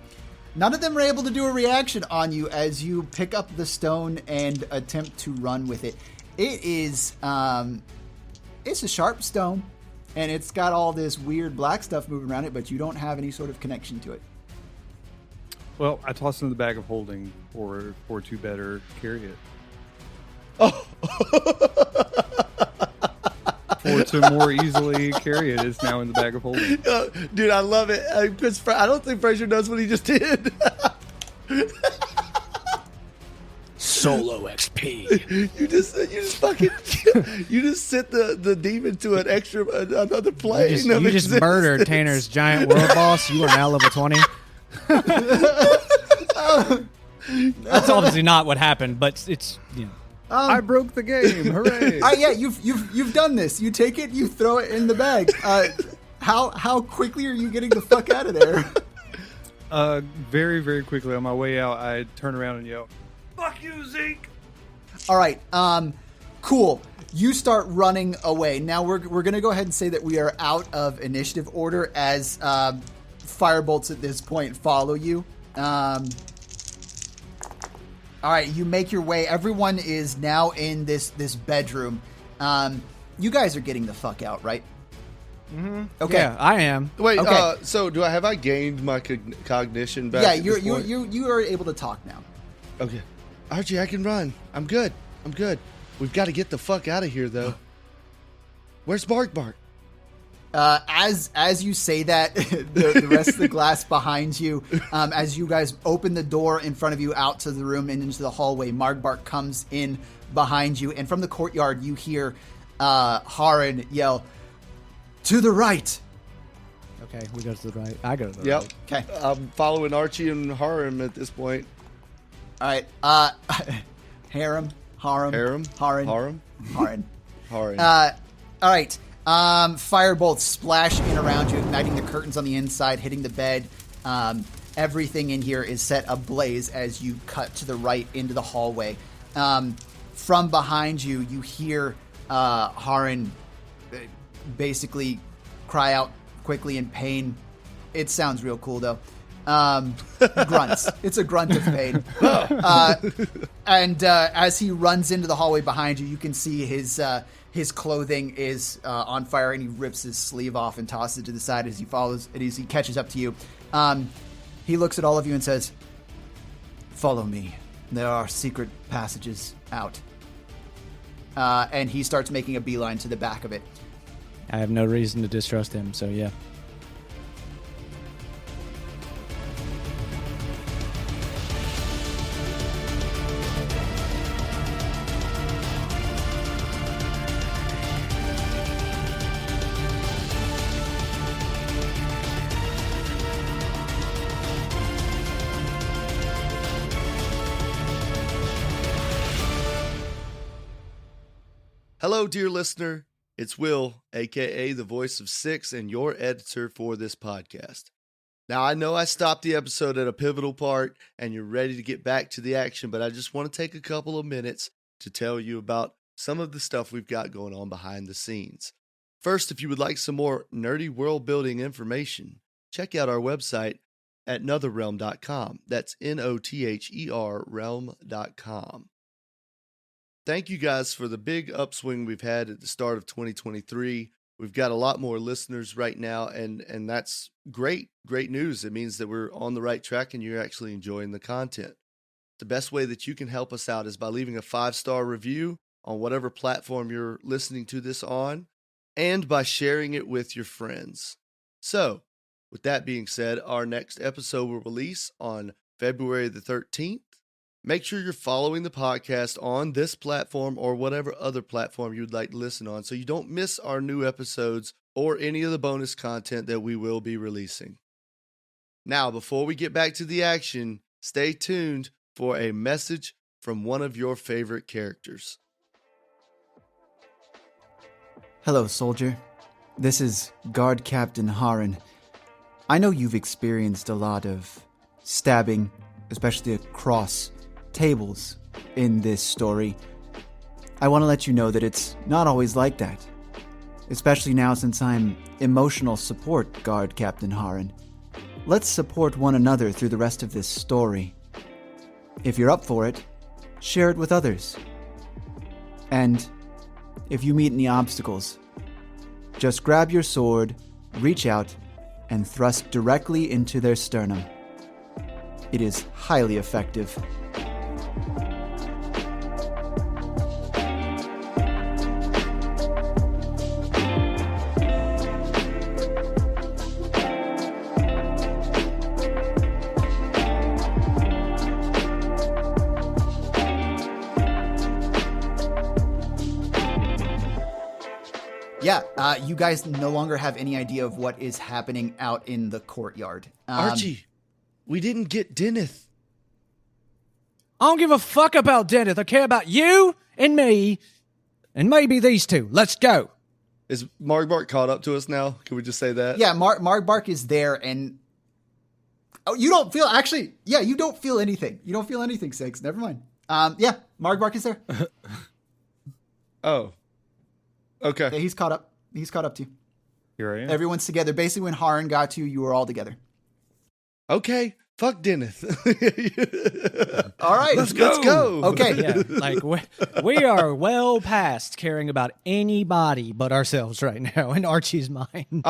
none of them are able to do a reaction on you as you pick up the stone and attempt to run with it. It is, it's a sharp stone, and it's got all this weird black stuff moving around it, but you don't have any sort of connection to it. Well, I toss it in the bag of holding for to better carry it. Oh. For to more easily carry it, it's now in the bag of holding. Dude, I love it. I don't think Fraser knows what he just did. Solo XP. You just fucking you just sent the demon to another plane. You just murdered Tanner's giant world boss. You are now level 20. That's obviously not what happened, but it's I broke the game! Hooray! Yeah, you've done this. You take it, you throw it in the bag. How quickly are you getting the fuck out of there? Very, very quickly on my way out, I turn around and yell, "Fuck you, Zeke!" All right, cool. You start running away. Now we're gonna go ahead and say that we are out of initiative order as firebolts at this point follow you. All right, you make your way. Everyone is now in this bedroom. You guys are getting the fuck out, right? Mm-hmm. Okay. Yeah, I am. Wait, Okay. So have I gained my cognition back? Yeah, at this point? you are able to talk now. Okay. Archie, I can run. I'm good. We've got to get the fuck out of here, though. Where's Margbark? As you say that, the rest of the glass behind you, as you guys open the door in front of you out to the room and into the hallway, Margbark comes in behind you, and from the courtyard you hear Haran yell, "To the right!" Okay, we go to the right. I go to the Yep. right. Okay. I'm following Archie and Haram at this point. All right. Haran. All right. Firebolts splash in around you, igniting the curtains on the inside, hitting the bed. Everything in here is set ablaze as you cut to the right into the hallway. From behind you, you hear Haran basically cry out quickly in pain. It sounds real cool, though. Grunts. It's a grunt of pain. And as he runs into the hallway behind you, you can see his clothing is on fire, and he rips his sleeve off and tosses it to the side as he catches up to you. He looks at all of you and says, "Follow me. There are secret passages out." And he starts making a beeline to the back of it. I have no reason to distrust him, so yeah. Hello, dear listener. It's Will, a.k.a. the voice of Six, and your editor for this podcast. Now, I know I stopped the episode at a pivotal part, and you're ready to get back to the action, but I just want to take a couple of minutes to tell you about some of the stuff we've got going on behind the scenes. First, if you would like some more nerdy world-building information, check out our website at netherrealm.com. That's Nother realm.com. Thank you guys for the big upswing we've had at the start of 2023. We've got a lot more listeners right now, and that's great news. It means that we're on the right track and you're actually enjoying the content. The best way that you can help us out is by leaving a 5-star review on whatever platform you're listening to this on, and by sharing it with your friends. So, with that being said, our next episode will release on February the 13th. Make sure you're following the podcast on this platform or whatever other platform you'd like to listen on so you don't miss our new episodes or any of the bonus content that we will be releasing. Now, before we get back to the action, stay tuned for a message from one of your favorite characters. Hello, soldier. This is Guard Captain Haran. I know you've experienced a lot of stabbing, especially across tables in this story. I want to let you know that it's not always like that. Especially now since I'm emotional support Guard Captain Haran. Let's support one another through the rest of this story. If you're up for it, share it with others. And if you meet any obstacles, just grab your sword, reach out, and thrust directly into their sternum. It is highly effective. Yeah, you guys no longer have any idea of what is happening out in the courtyard. Archie, we didn't get Deneth. I don't give a fuck about Deneth. I care about you and me and maybe these two. Let's go. Is Margbark caught up to us now? Can we just say that? Yeah, Margbark is there, and you don't feel you don't feel anything. You don't feel anything, Six. Never mind. Yeah, Margbark is there. Oh. Okay. Yeah, he's caught up. He's caught up to you. Here I am. Everyone's together. Basically, when Haran got to you, you were all together. Okay. Fuck Deneth. All right. Let's go. Okay. Yeah, like we are well past caring about anybody but ourselves right now in Archie's mind.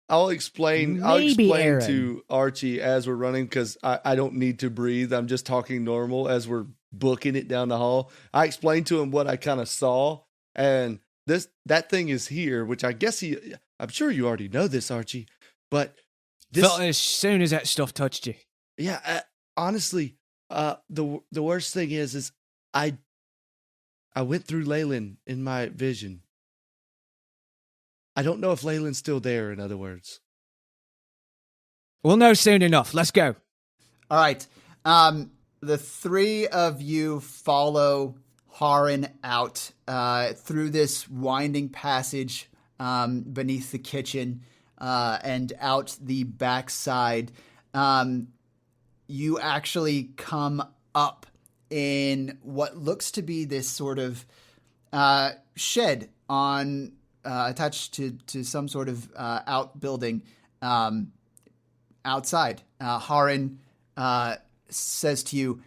I'll explain. Maybe I'll explain Aaron. to Archie as we're running because I don't need to breathe. I'm just talking normal as we're booking it down the hall. I explained to him what I kind of saw, and that thing is here, which I guess I'm sure you already know this, Archie, but this, Felt as soon as that stuff touched you. yeah, honestly, the worst thing is I went through Leyland in my vision. I don't know if Leyland's still there, in other words. We'll know soon enough. Let's go. All right. The three of you follow Haran out through this winding passage beneath the kitchen and out the backside. You actually come up in what looks to be this sort of shed on attached to some sort of outbuilding outside. Haran says to you,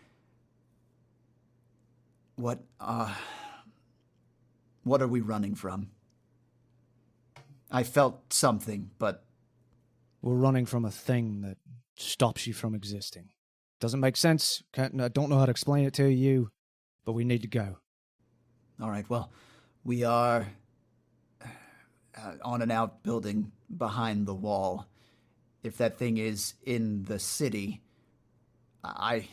What are we running from? I felt something, but We're running from a thing that stops you from existing. Doesn't make sense. I don't know how to explain it to you, but we need to go. all right, well, we are on an outbuilding behind the wall. If that thing is in the city, I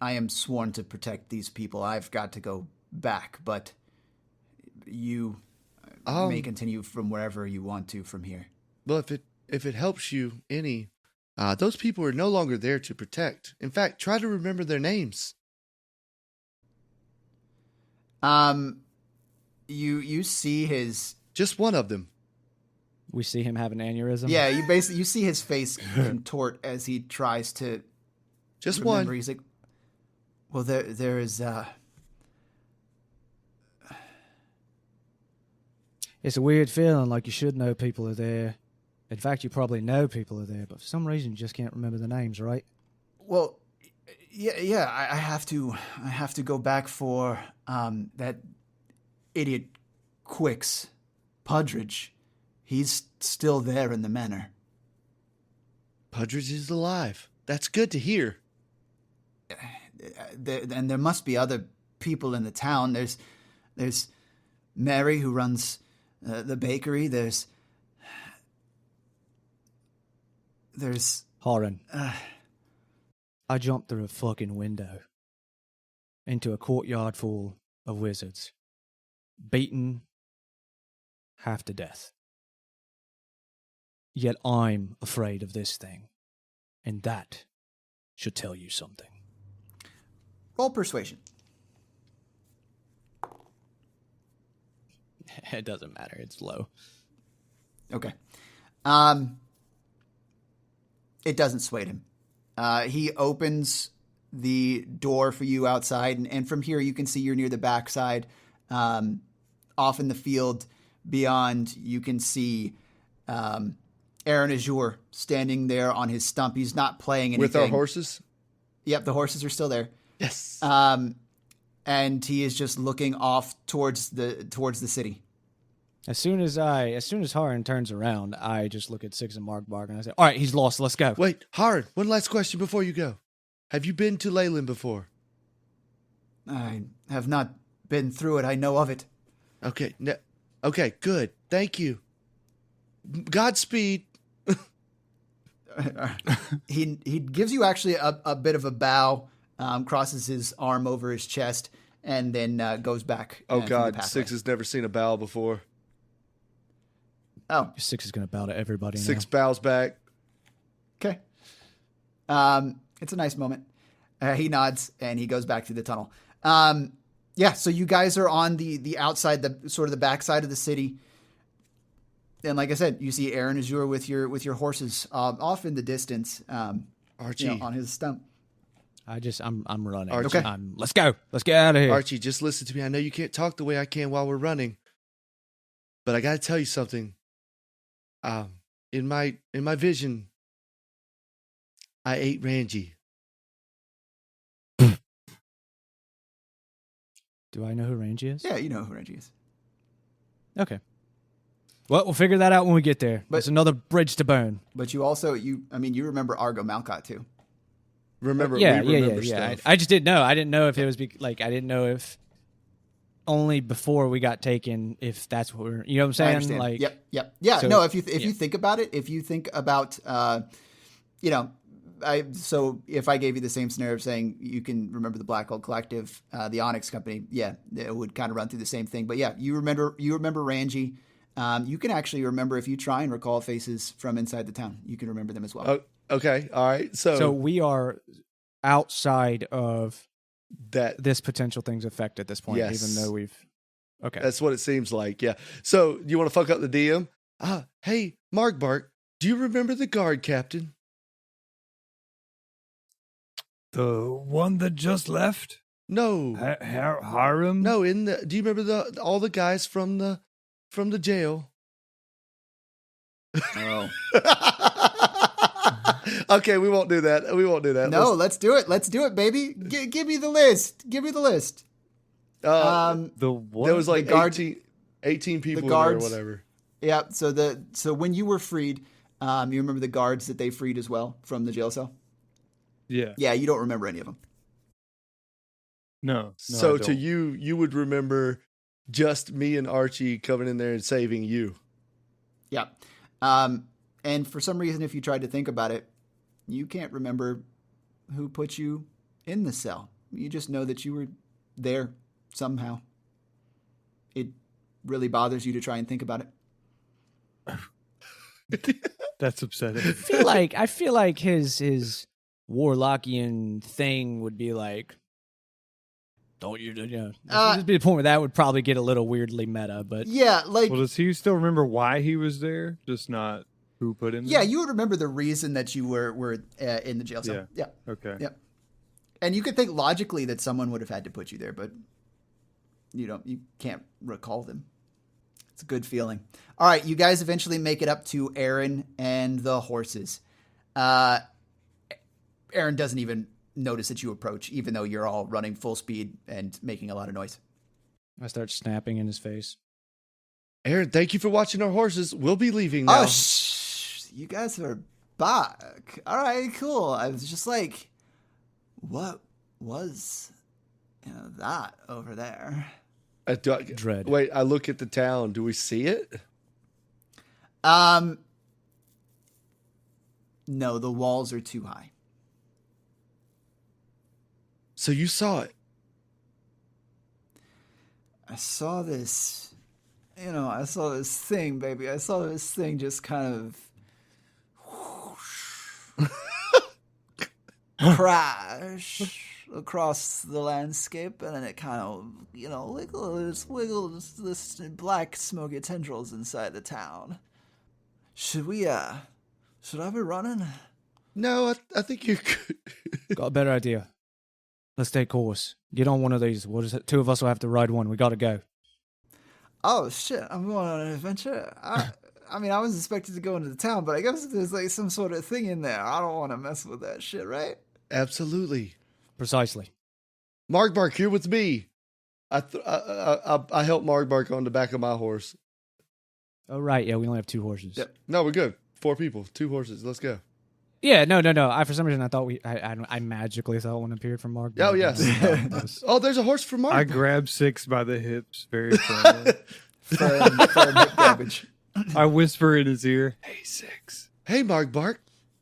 am sworn to protect these people. I've got to go back, but you may continue from wherever you want to from here. Well, if it helps you any, those people are no longer there to protect. In fact, try to remember their names. You see his. Just one of them. We see him have an aneurysm. Yeah, you see his face contort as he tries to Just remember. one. He's like, well, there is. It's a weird feeling like you should know people are there. In fact, you probably know people are there, but for some reason you just can't remember the names, right? Well, yeah. I have to go back for that idiot Quix, Pudridge. He's still there in the manor. Pudridge is alive. That's good to hear. And there must be other people in the town. There's Mary who runs the bakery. There's Haran. I jumped through a fucking window into a courtyard full of wizards, beaten half to death. Yet I'm afraid of this thing, and that should tell you something. Roll persuasion. It doesn't matter. It's low. Okay. It doesn't sway him. He opens the door for you outside, and from here you can see you're near the backside. Off in the field beyond, you can see Aaron Azure standing there on his stump. He's not playing anything. With our horses? Yep, the horses are still there. Yes. And he is just looking off towards the city. As soon as Haran turns around, I just look at Six and Margbark and I say, "All right, he's lost. Let's go." Wait, Haran, one last question before you go. Have you been to Leyland before? I have not been through it. I know of it. Okay. Okay, good. Thank you. Godspeed. He gives you actually a bit of a bow, crosses his arm over his chest, and then goes back. Oh, through the God. pathway. Six has never seen a bow before. Oh, Six is gonna bow to everybody. Six now. bows back. okay. It's a nice moment. He nods and he goes back through the tunnel. Yeah, so you guys are on the outside, the sort of the backside of the city. And like I said, you see Aaron Azure with your horses off in the distance, Archie. on his stump. I'm running. Archie. Okay. Let's go. Let's get out of here. Archie, just listen to me. I know you can't talk the way I can while we're running, but I got to tell you something. In my vision, I ate Ranji. Do I know who Rangy is? Yeah, you know who Reggie is. Okay. Well, we'll figure that out when we get there. But- It's another bridge to burn. But you also you remember Argo Malcott too. Remember? Yeah. we remember stuff. I just didn't know. I didn't know if it was I didn't know if only before we got taken, if that's what we're, you know what I'm saying? I understand. Like, Yep. Yeah. so- No, if you yeah. think about it, if you think about, so if I gave you the same scenario of saying you can remember the Black Gold Collective, the Onyx Company, yeah, it would kind of run through the same thing. But yeah, you remember Ranji. You can actually remember, if you try and recall faces from inside the town, you can remember them as well. Oh, okay. All right. So we are outside of that this potential thing's effect at this point, Yes. even though we've. Okay. that's what it seems like. Yeah. So you want to fuck up the DM? Hey, Margbark, do you remember the guard captain? The one that just left? No. Harem? No, do you remember all the guys from the jail? Oh. Okay, we won't do that. No, let's do it. Let's do it, baby. Give me the list. The one? there was like the guard- 18 people in there or guards- whatever. Yeah. So when you were freed, you remember the guards that they freed as well from the jail cell? Yeah. Yeah, you don't remember any of them. No. So I to don't. you would remember just me and Archie coming in there and saving you. Yeah. And for some reason, if you tried to think about it, you can't remember who put you in the cell. You just know that you were there somehow. It really bothers you to try and think about it. That's upsetting. I feel like his Warlockian thing would be like, don't you know? There'd be a point where that would probably get a little weirdly meta, but Yeah, like, Well, does he still remember why he was there? Just not who put him yeah, there? you would remember the reason that you were in the jail cell. Yeah. Okay. Yeah. And you could think logically that someone would have had to put you there, but you can't recall them. It's a good feeling. All right, you guys eventually make it up to Aaron and the horses. Aaron doesn't even notice that you approach, even though you're all running full speed and making a lot of noise. I start snapping in his face. Aaron, thank you for watching our horses. We'll be leaving now. Oh, you guys are back. All right, cool. I was just like, what was that over there? Dread. Wait, I look at the town. Do we see it? No, the walls are too high. So you saw it. I saw this, I saw this thing, baby. I saw this thing just kind of crash across the landscape, and then it kind of, wiggles this black smoky tendrils inside the town. Should I be running? No, I think you're good. Got a better idea. Let's take course. Get on one of these. Two of us will have to ride one. We got to go. Oh shit! I'm going on an adventure. I mean, I was expected to go into the town, but I guess there's like some sort of thing in there. I don't want to mess with that shit, right? Absolutely. Precisely. Margbark, here with me. I helped Margbark on the back of my horse. Oh, right. Yeah, we only have 2 horses. Yep. No, we're good. 4 people, 2 horses. Let's go. Yeah, no. For some reason, I thought I magically thought one appeared from Mark. Oh, yes. Oh, there's a horse for Margbark. I grabbed Six by the hips very firmly. Firm hip garbage. I whisper in his ear, "Hey, Six." Hey, Margbark.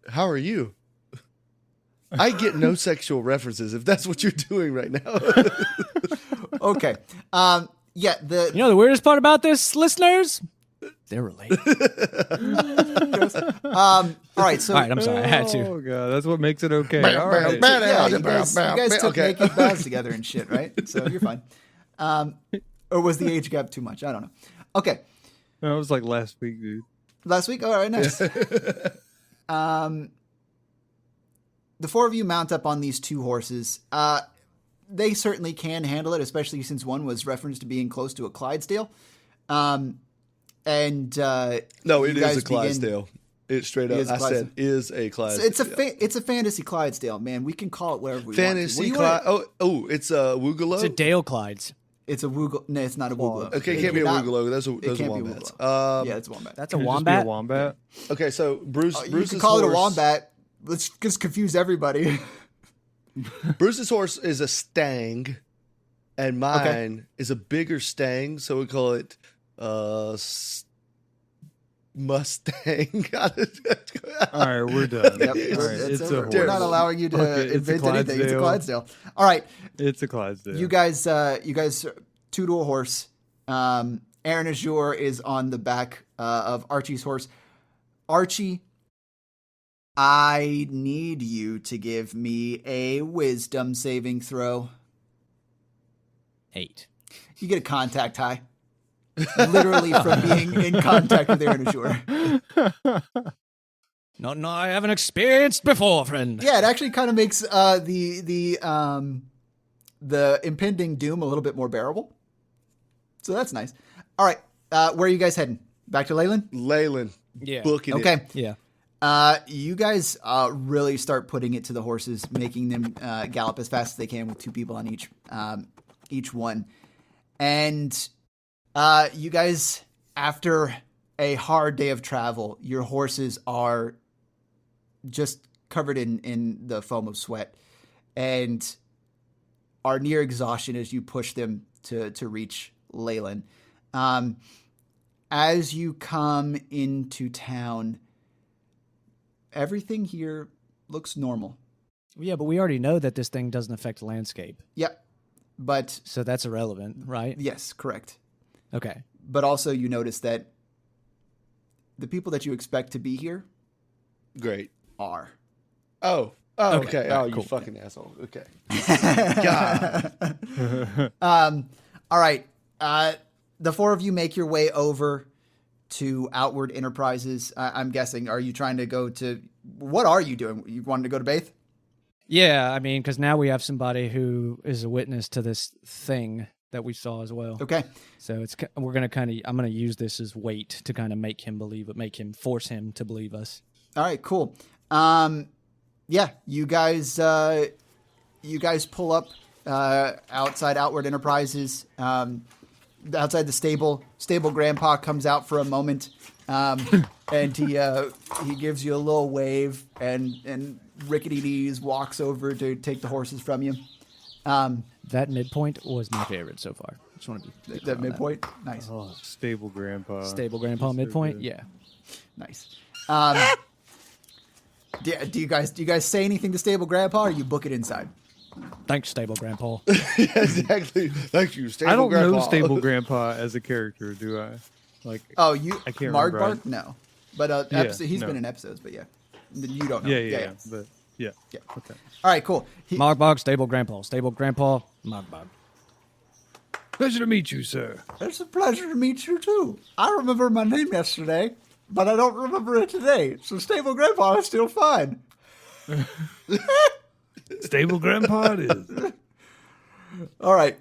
How are you? I get no sexual references if that's what you're doing right now. Okay. Yeah. You know the weirdest part about this, listeners? They're related. All right. So. All right, I'm sorry. I had to. Oh god, that's what makes it okay. Bam, All bam, right. bam. Yeah, you guys took Okay. naked baths together and shit, right? So you're fine. Or was the age gap too much? I don't know. Okay. That was like last week, dude. Last week? All right, nice. The 4 of you mount up on these 2 horses. They certainly can handle it, especially since one was referenced to being close to a Clydesdale. No, it is a Clydesdale. It's straight up. I said is a Clydesdale. It's a fantasy Clydesdale, man. We can call it whatever we fantasy want to. it's a Woogalo. It's a Dale Clydes. It's a Woogle. No, it's not a Woogalo. Okay, it can't be a Woogalo. Those are can't be a wombats. Woogalo. Yeah, it's a wombat. That's a Can it just wombat. be a wombat. Okay, so Bruce's You can call horse, it a wombat. Let's just confuse everybody. Bruce's horse is a stang, and mine is a bigger stang, so we call it Mustang. All right, we're done. Yep, All right, it's a horse. We're not allowing you to Okay, it's a invent anything. It's a Clydesdale. Clydesdale. All right, It's a Clydesdale. you guys 2 to a horse. Aaron Azure is on the back of Archie's horse. Archie, I need you to give me a wisdom saving throw. 8. You get a contact high. Literally from being in contact with Aaron Azure. Nothing I haven't experienced before, friend. Yeah, it actually kind of makes the impending doom a little bit more bearable. So that's nice. All right, where are you guys heading? Back to Leyland? Leyland. Yeah. Booking it. Okay. Yeah. You guys really start putting it to the horses, making them gallop as fast as they can with 2 people on each one. And you guys, after a hard day of travel, your horses are just covered in the foam of sweat and are near exhaustion as you push them to reach Leyland. As you come into town, everything here looks normal. Yeah, but we already know that this thing doesn't affect the landscape. Yep. But So that's irrelevant, right? yes, correct. Okay. But also you notice that the people that you expect to be here Great. are. Oh, Okay. okay. Oh, you Cool. fucking asshole. Okay. All right. The 4 of you make your way over to Outward Enterprises. I'm guessing, are you trying to go to... What are you doing? You wanted to go to Baith? Yeah, I mean, because now we have somebody who is a witness to this thing that we saw as well. Okay. So I'm gonna use this as weight to kind of make him believe it, force him to believe us. All right, cool. Yeah, you guys pull up outside Outward Enterprises. Outside the stable grandpa comes out for a moment, and he gives you a little wave, and Rickety Knees walks over to take the horses from you. That midpoint was my favorite so far. Just want to be That midpoint, nice, Oh, stable grandpa. stable grandpa So midpoint. good. Yeah. nice. Do you guys say anything to stable grandpa, or you book it inside? Thanks, stable grandpa. Yeah, exactly. Thank you, stable I don't grandpa. know stable grandpa as a character, do I? Like, Oh, you I can't remember. Margbark? No, but Yeah, he's no. been in episodes, but yeah, you don't know. yeah. But Yeah. Yeah. Okay. All right, cool. Margbark, stable grandpa. Stable grandpa, Margbark. Pleasure to meet you, sir. It's a pleasure to meet you, too. I remember my name yesterday, but I don't remember it today. So Stable Grandpa is still fine. Stable grandpa it is. All right.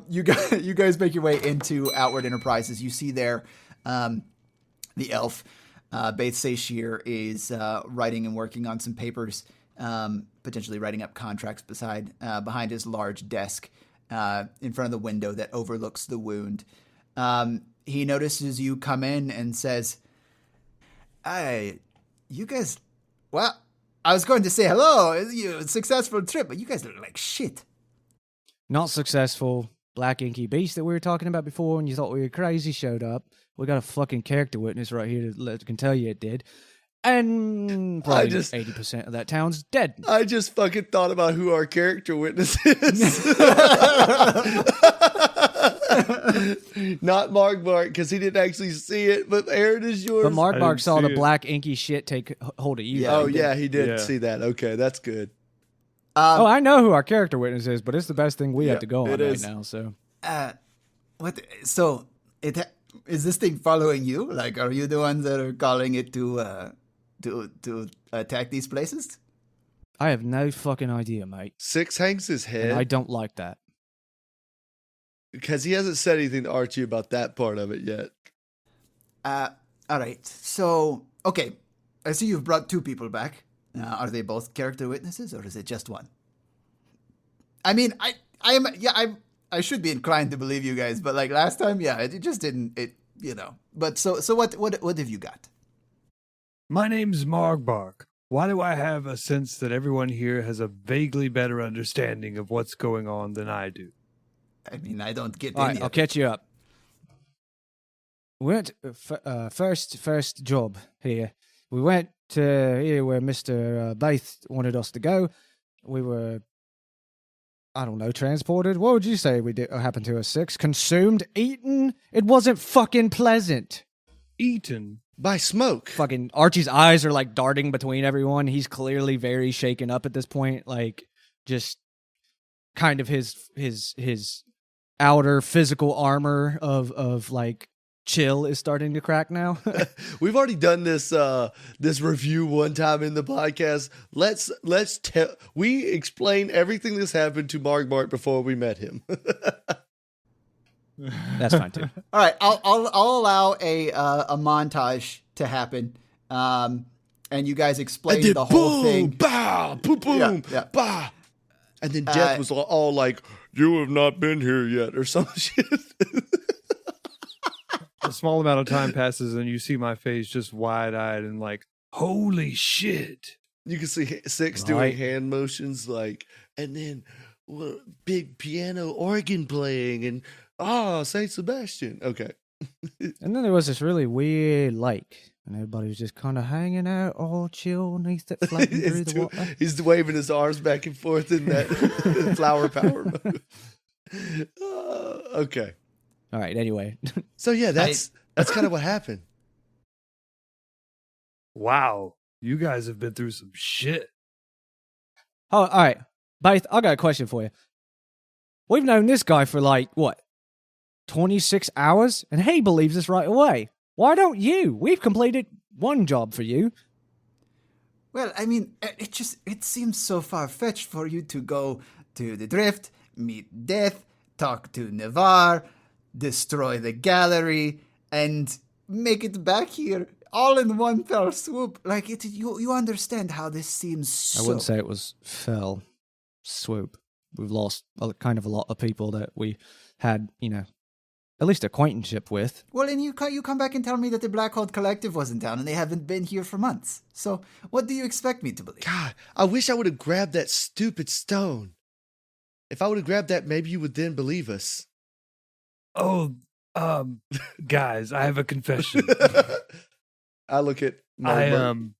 You guys make your way into Outward Enterprises. You see there the elf, Baith Sashir, is writing and working on some papers, potentially writing up contracts behind his large desk in front of the window that overlooks the wound. He notices you come in and says, "Hey, you guys, well, I was going to say hello, successful trip, but you guys look like shit." Not successful. Black inky beast that we were talking about before and you thought we were crazy showed up. We got a fucking character witness right here that can tell you it did. And probably 80% of that town's dead. I just fucking thought about who our character witness is. Not Margbark, because he didn't actually see it, but Aaron is yours. But Margbark saw the it. black inky shit take hold of you. Yeah. Oh, yeah, he did Yeah. see that. Okay, that's good. Oh, I know who our character witness is, but it's the best thing we have to go on it right is. now. So What? So is this thing following you? Like, are you the ones that are calling it to attack these places? I have no fucking idea, mate. Six hangs his And I head don't like that. because he hasn't said anything to Archie about that part of it yet. All right. So, okay. I see you've brought two people back. Are they both character witnesses, or is it just one? I mean, I should be inclined to believe you guys, but like last time, yeah, it just didn't. But so what have you got? My name's Margbark. Why do I have a sense that everyone here has a vaguely better understanding of what's going on than I do? I mean, I don't get All any. right, I'll of it. catch you up. We went first job here. We went to here where Mr. Baith wanted us to go. We were, I don't know, transported. What would you say happened to us? Six? Consumed? Eaten? It wasn't fucking pleasant. Eaten. By smoke. Fucking Archie's eyes are like darting between everyone. He's clearly very shaken up at this point. Like, just kind of his outer physical armor of like chill is starting to crack now. We've already done this this review one time in the podcast. Let's tell. We explain everything that's happened to Margbark before we met him. That's fine too. All right, I'll allow a montage to happen, and you guys explain the whole boom, thing. Bah, boom, boom, Yeah. bah. And then Death was all like, "You have not been here yet," or some shit. A small amount of time passes and you see my face just wide-eyed and like, holy shit. You can see Six doing hand motions, like, and then big piano organ playing, and Saint Sebastian. Okay. And then there was this really weird lake, and everybody was just kind of hanging out, all chill beneath it, floating through the water. He's waving his arms back and forth in that flower power mode. Okay. All right. Anyway, So yeah, that's kind of what happened. Wow. You guys have been through some shit. oh, all right, Baith, I got a question for you. We've known this guy for like what, 26 hours, and he believes us right away. Why don't you? We've completed one job for you. Well, I mean, it seems so far-fetched for you to go to the Drift, meet Death, talk to Neverthere, destroy the gallery, and make it back here all in one fell swoop. Like, you understand how this seems so... I wouldn't say it was fell swoop. We've lost kind of a lot of people that we had, at least acquaintanceship with. Well, and you come back and tell me that the Black Hole Collective wasn't down and they haven't been here for months. So what do you expect me to believe? God, I wish I would have grabbed that stupid stone. If I would have grabbed that, maybe you would then believe us. Oh, guys, I have a confession. I look at Margbark.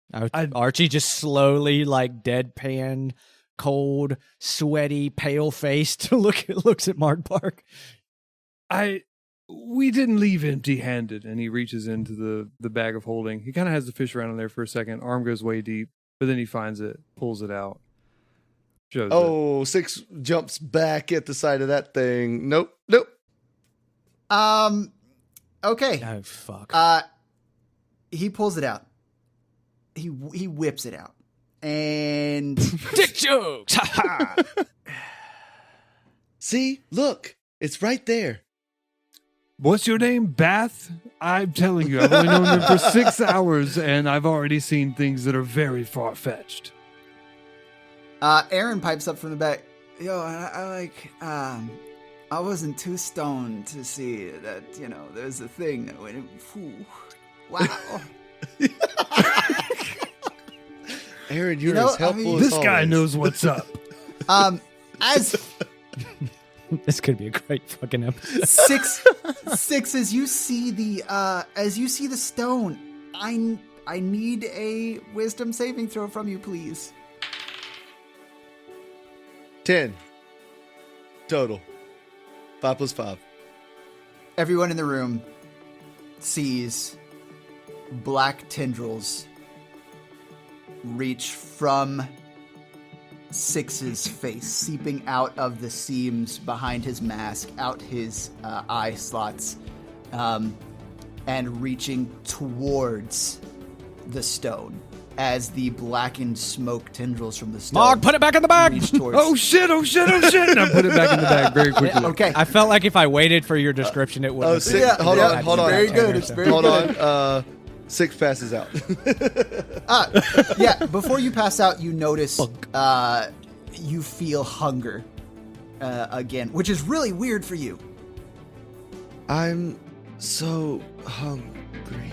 Archie just slowly, like deadpan, cold, sweaty, pale-faced looks at Margbark. We didn't leave empty-handed, and he reaches into the bag of holding. He kind of has the fish around in there for a second. Arm goes way deep, But then he finds it, pulls it out. Shows it. Oh, 6 jumps back at the side of that thing. Nope. Okay. Oh, fuck. He pulls it out. He whips it out. And Dick jokes. Ha ha. See? Look. It's right there. What's your name, Bath? I'm telling you, I've only known him for 6 hours, and I've already seen things that are very far-fetched. Aaron pipes up from the back. Yo, I wasn't too stoned to see that, there's a thing that went, wow. Aaron, you're as helpful as This guy always. knows what's up. As This could be a great fucking episode. six, as you see the stone, I need a wisdom saving throw from you, please. 10 total. 5 plus 5. Everyone in the room sees black tendrils reach from Six's face, seeping out of the seams behind his mask, out his eye slots, and reaching towards the stone as the blackened smoke tendrils from the stone Mark, put it back in the bag! reach towards... Oh shit, and I put it back in the bag very quickly. Okay. I felt like if I waited for your description, it would Oh, have Six, hold on. Very good. It's very Hold good. on. 6 passes out. Yeah, before you pass out, you notice you feel hunger again, which is really weird for you. I'm so hungry.